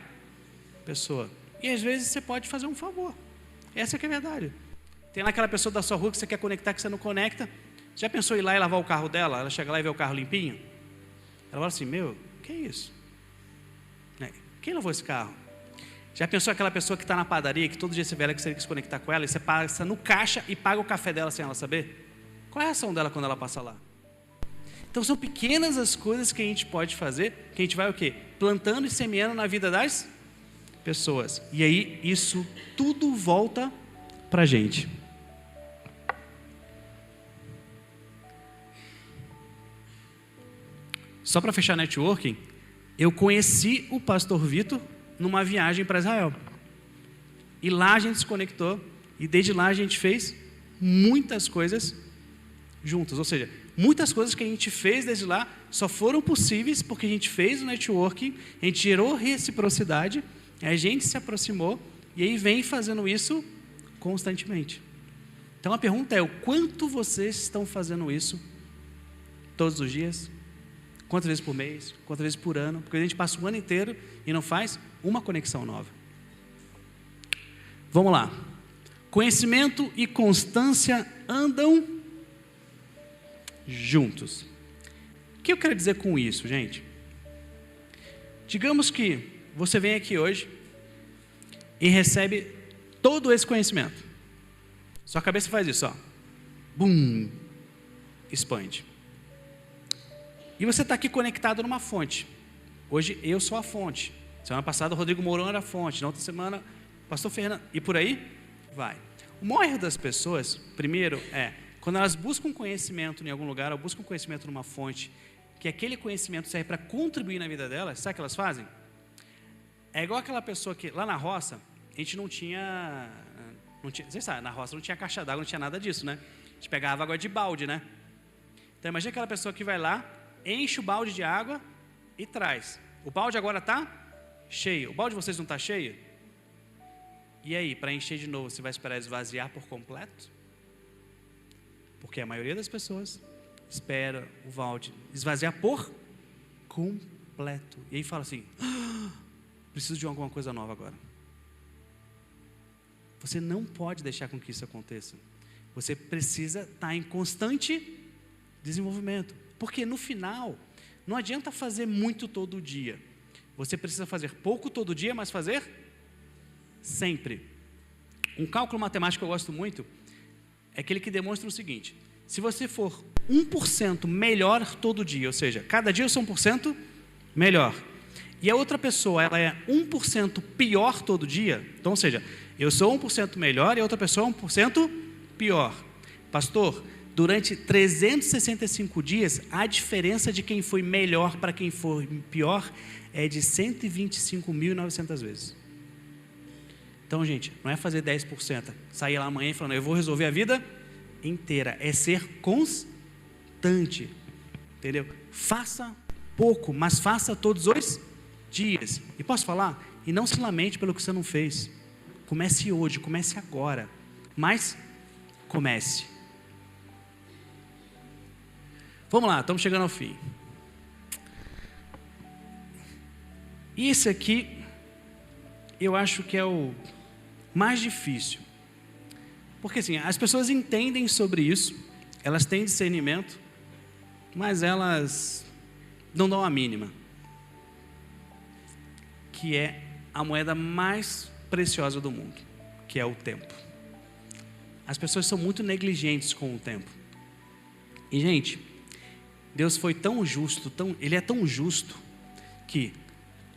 pessoa. E às vezes você pode fazer um favor. Essa que é a verdade. Tem lá aquela pessoa da sua rua que você quer conectar, que você não conecta. Já pensou em ir lá e lavar o carro dela? Ela chega lá e vê o carro limpinho? Ela fala assim, meu, que é isso? Quem lavou esse carro? Já pensou aquela pessoa que está na padaria, que todo dia você vê ela, que você quer se conectar com ela, e você passa no caixa e paga o café dela sem ela saber? Qual é a ação dela quando ela passa lá? Então são pequenas as coisas que a gente pode fazer, que a gente vai o quê? Plantando e semeando na vida das pessoas. E aí isso tudo volta para a gente. Só para fechar networking, eu conheci o pastor Vitor numa viagem para Israel. E lá a gente se conectou, e desde lá a gente fez muitas coisas juntos. Ou seja, muitas coisas que a gente fez desde lá só foram possíveis porque a gente fez o networking, a gente gerou reciprocidade, a gente se aproximou, e aí vem fazendo isso constantemente. Então a pergunta é, o quanto vocês estão fazendo isso todos os dias? Quantas vezes por mês? Quantas vezes por ano? Porque a gente passa o ano inteiro e não faz uma conexão nova. Vamos lá. Conhecimento e constância andam juntos. O que eu quero dizer com isso, gente? Digamos que você vem aqui hoje e recebe todo esse conhecimento. Sua cabeça faz isso, ó. Bum! Expande. E você está aqui conectado numa fonte. Hoje eu sou a fonte. Semana passada o Rodrigo Mourão era a fonte. Na outra semana o pastor Fernando. E por aí vai. O maior erro das pessoas, primeiro, quando elas buscam conhecimento em algum lugar, ou buscam conhecimento numa fonte, que aquele conhecimento serve para contribuir na vida delas, sabe o que elas fazem? É igual aquela pessoa que, lá na roça, a gente não tinha vocês sabem, na roça não tinha caixa d'água, não tinha nada disso, né? A gente pegava água de balde, né? Então imagina aquela pessoa que vai lá, enche o balde de água e traz. O balde agora está cheio. O balde de vocês não está cheio? E aí, para encher de novo, você vai esperar esvaziar por completo? Porque a maioria das pessoas espera o balde esvaziar por completo. E aí fala assim, preciso de alguma coisa nova agora. Você não pode deixar com que isso aconteça. Você precisa estar em constante desenvolvimento. Porque no final, não adianta fazer muito todo dia. Você precisa fazer pouco todo dia, mas fazer sempre. Um cálculo matemático que eu gosto muito é aquele que demonstra o seguinte: se você for 1% melhor todo dia, ou seja, cada dia eu sou 1% melhor, e a outra pessoa ela é 1% pior todo dia, então, ou seja, eu sou 1% melhor e a outra pessoa é 1% pior. Pastor, durante 365 dias, a diferença de quem foi melhor para quem foi pior é de 125.900 vezes. Então, gente, não é fazer 10%, sair lá amanhã e falando, eu vou resolver a vida inteira. É ser constante, entendeu? Faça pouco, mas faça todos os dias. E posso falar? E não se lamente pelo que você não fez. Comece hoje, comece agora. Mas comece. Vamos lá, estamos chegando ao fim. Isso aqui, eu acho que é o mais difícil. Porque assim, as pessoas entendem sobre isso, elas têm discernimento, mas elas não dão a mínima. Que é a moeda mais preciosa do mundo, que é o tempo. As pessoas são muito negligentes com o tempo. E gente, Deus foi tão justo, Ele é tão justo, que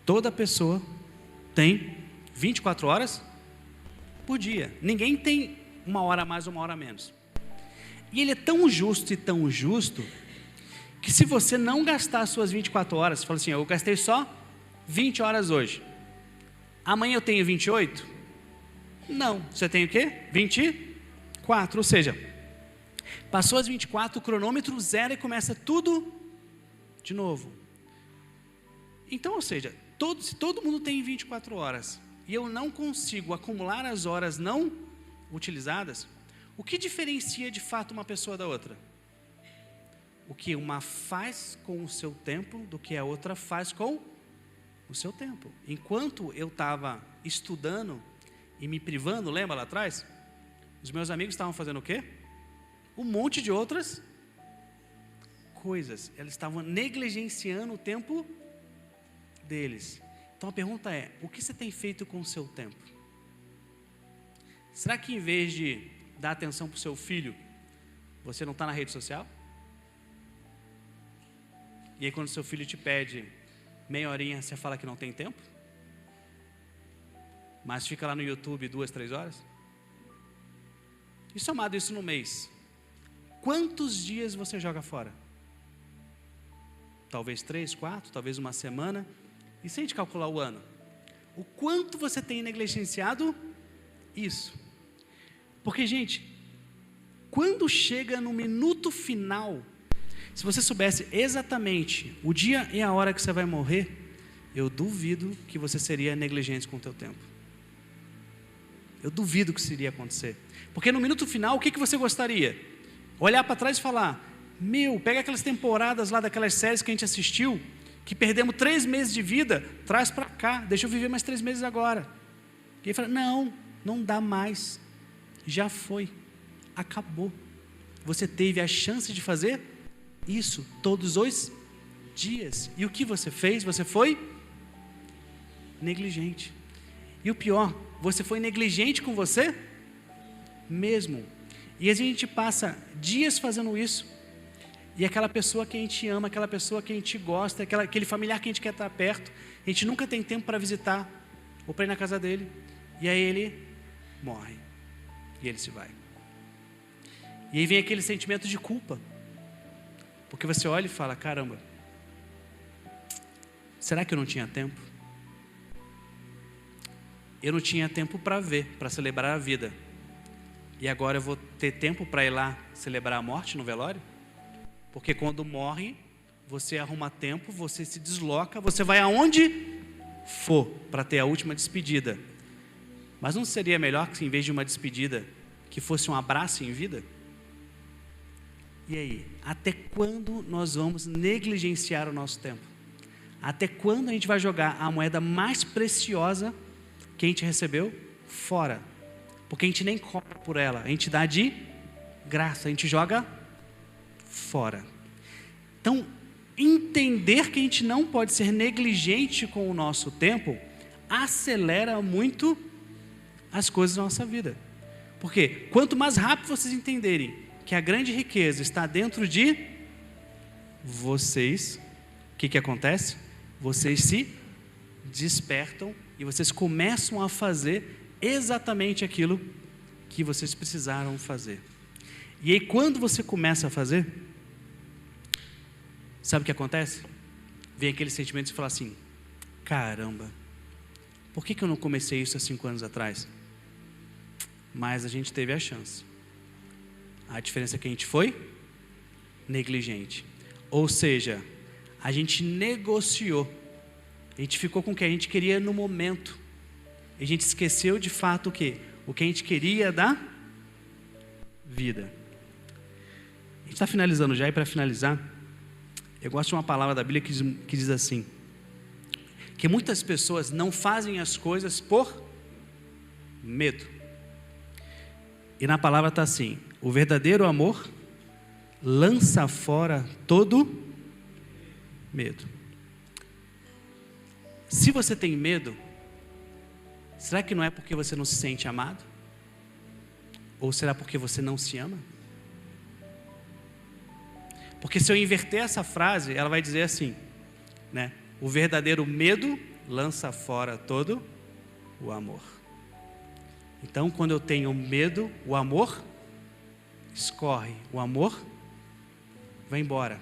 toda pessoa tem 24 horas por dia. Ninguém tem uma hora a mais ou uma hora a menos. E Ele é tão justo, que se você não gastar as suas 24 horas, você fala assim, eu gastei só 20 horas hoje. Amanhã eu tenho 28? Não. Você tem o quê? 24. Ou seja, passou as 24, o cronômetro zero e começa tudo de novo. Então, ou seja, se todo mundo tem 24 horas e eu não consigo acumular as horas não utilizadas, o que diferencia de fato uma pessoa da outra? O que uma faz com o seu tempo do que a outra faz com o seu tempo. Enquanto eu estava estudando, e me privando, lembra lá atrás? Os meus amigos estavam fazendo o quê? Um monte de outras coisas. Eles estavam negligenciando o tempo deles. Então a pergunta é, o que você tem feito com o seu tempo? Será que em vez de dar atenção para o seu filho, você não está na rede social? E aí quando seu filho te pede meia horinha, você fala que não tem tempo? Mas fica lá no YouTube 2, 3 horas? E somado isso no mês, quantos dias você joga fora? Talvez 3, 4, talvez uma semana. E se a gente calcular o ano, o quanto você tem negligenciado isso? Porque, gente, quando chega no minuto final, se você soubesse exatamente o dia e a hora que você vai morrer, eu duvido que você seria negligente com o teu tempo. Eu duvido que isso iria acontecer. Porque no minuto final, o que você gostaria? Olhar para trás e falar, pega aquelas temporadas lá daquelas séries que a gente assistiu, que perdemos 3 meses de vida, traz para cá, deixa eu viver mais 3 meses agora. E ele fala, não dá mais, já foi, acabou. Você teve a chance de fazer isso todos os dias. E o que você fez? Você foi negligente. E o pior, você foi negligente com você mesmo. E a gente passa dias fazendo isso. E aquela pessoa que a gente ama, aquela pessoa que a gente gosta, aquele familiar que a gente quer estar perto, a gente nunca tem tempo para visitar ou para ir na casa dele. E aí ele morre. E ele se vai. E aí vem aquele sentimento de culpa. Porque você olha e fala, caramba, será que eu não tinha tempo? Eu não tinha tempo para ver, para celebrar a vida. E agora eu vou ter tempo para ir lá celebrar a morte no velório? Porque quando morre, você arruma tempo, você se desloca, você vai aonde for para ter a última despedida. Mas não seria melhor que, em vez de uma despedida, que fosse um abraço em vida? E aí, até quando nós vamos negligenciar o nosso tempo? Até quando a gente vai jogar a moeda mais preciosa que a gente recebeu fora? Porque a gente nem cobra por ela, a gente dá de graça, a gente joga fora. Então, entender que a gente não pode ser negligente com o nosso tempo acelera muito as coisas da nossa vida. Porque quanto mais rápido vocês entenderem que a grande riqueza está dentro de vocês, o que acontece? Vocês se despertam e vocês começam a fazer exatamente aquilo que vocês precisaram fazer. E aí quando você começa a fazer, sabe o que acontece? Vem aquele sentimento de falar assim, caramba, por que eu não comecei isso há 5 anos atrás? Mas a gente teve a chance. A diferença é que a gente foi negligente. Ou seja, a gente negociou. A gente ficou com o que a gente queria no momento. A gente esqueceu de fato o quê? O que a gente queria da vida. A gente está finalizando já, e para finalizar, eu gosto de uma palavra da Bíblia que diz assim, que muitas pessoas não fazem as coisas por medo. E na palavra está assim, o verdadeiro amor lança fora todo medo. Se você tem medo, será que não é porque você não se sente amado? Ou será porque você não se ama? Porque se eu inverter essa frase, ela vai dizer assim, né? O verdadeiro medo lança fora todo o amor. Então, quando eu tenho medo, o amor escorre, o amor vai embora.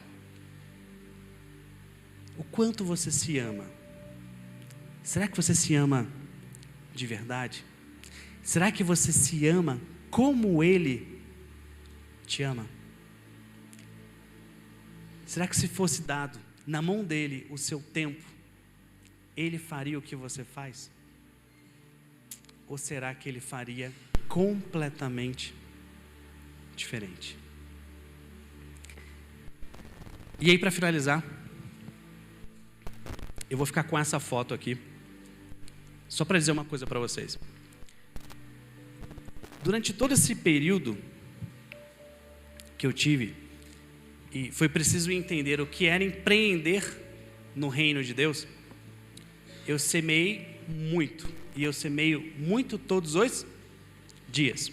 O quanto você se ama? Será que você se ama de verdade? Será que você se ama como Ele te ama? Será que se fosse dado na mão dEle o seu tempo, Ele faria o que você faz? Ou será que Ele faria completamente diferente? E aí, para finalizar, eu vou ficar com essa foto aqui, só para dizer uma coisa para vocês. durante todo esse período que eu tive, e foi preciso entender o que era empreender no reino de Deus, eu semeei muito, e eu semeio muito todos os dias.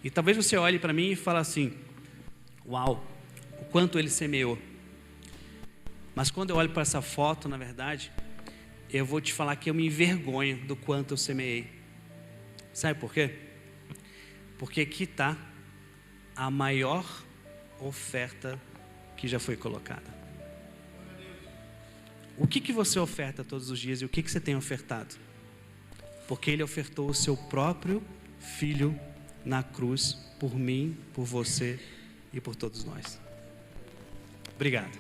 E talvez você olhe para mim e fale assim: uau, o quanto ele semeou. Mas quando eu olho para essa foto, na verdade, eu vou te falar que eu me envergonho do quanto eu semeei. Sabe por quê? Porque aqui está a maior oferta que já foi colocada. O que você oferta todos os dias e o que você tem ofertado? Porque Ele ofertou o seu próprio Filho na cruz, por mim, por você e por todos nós. Obrigado.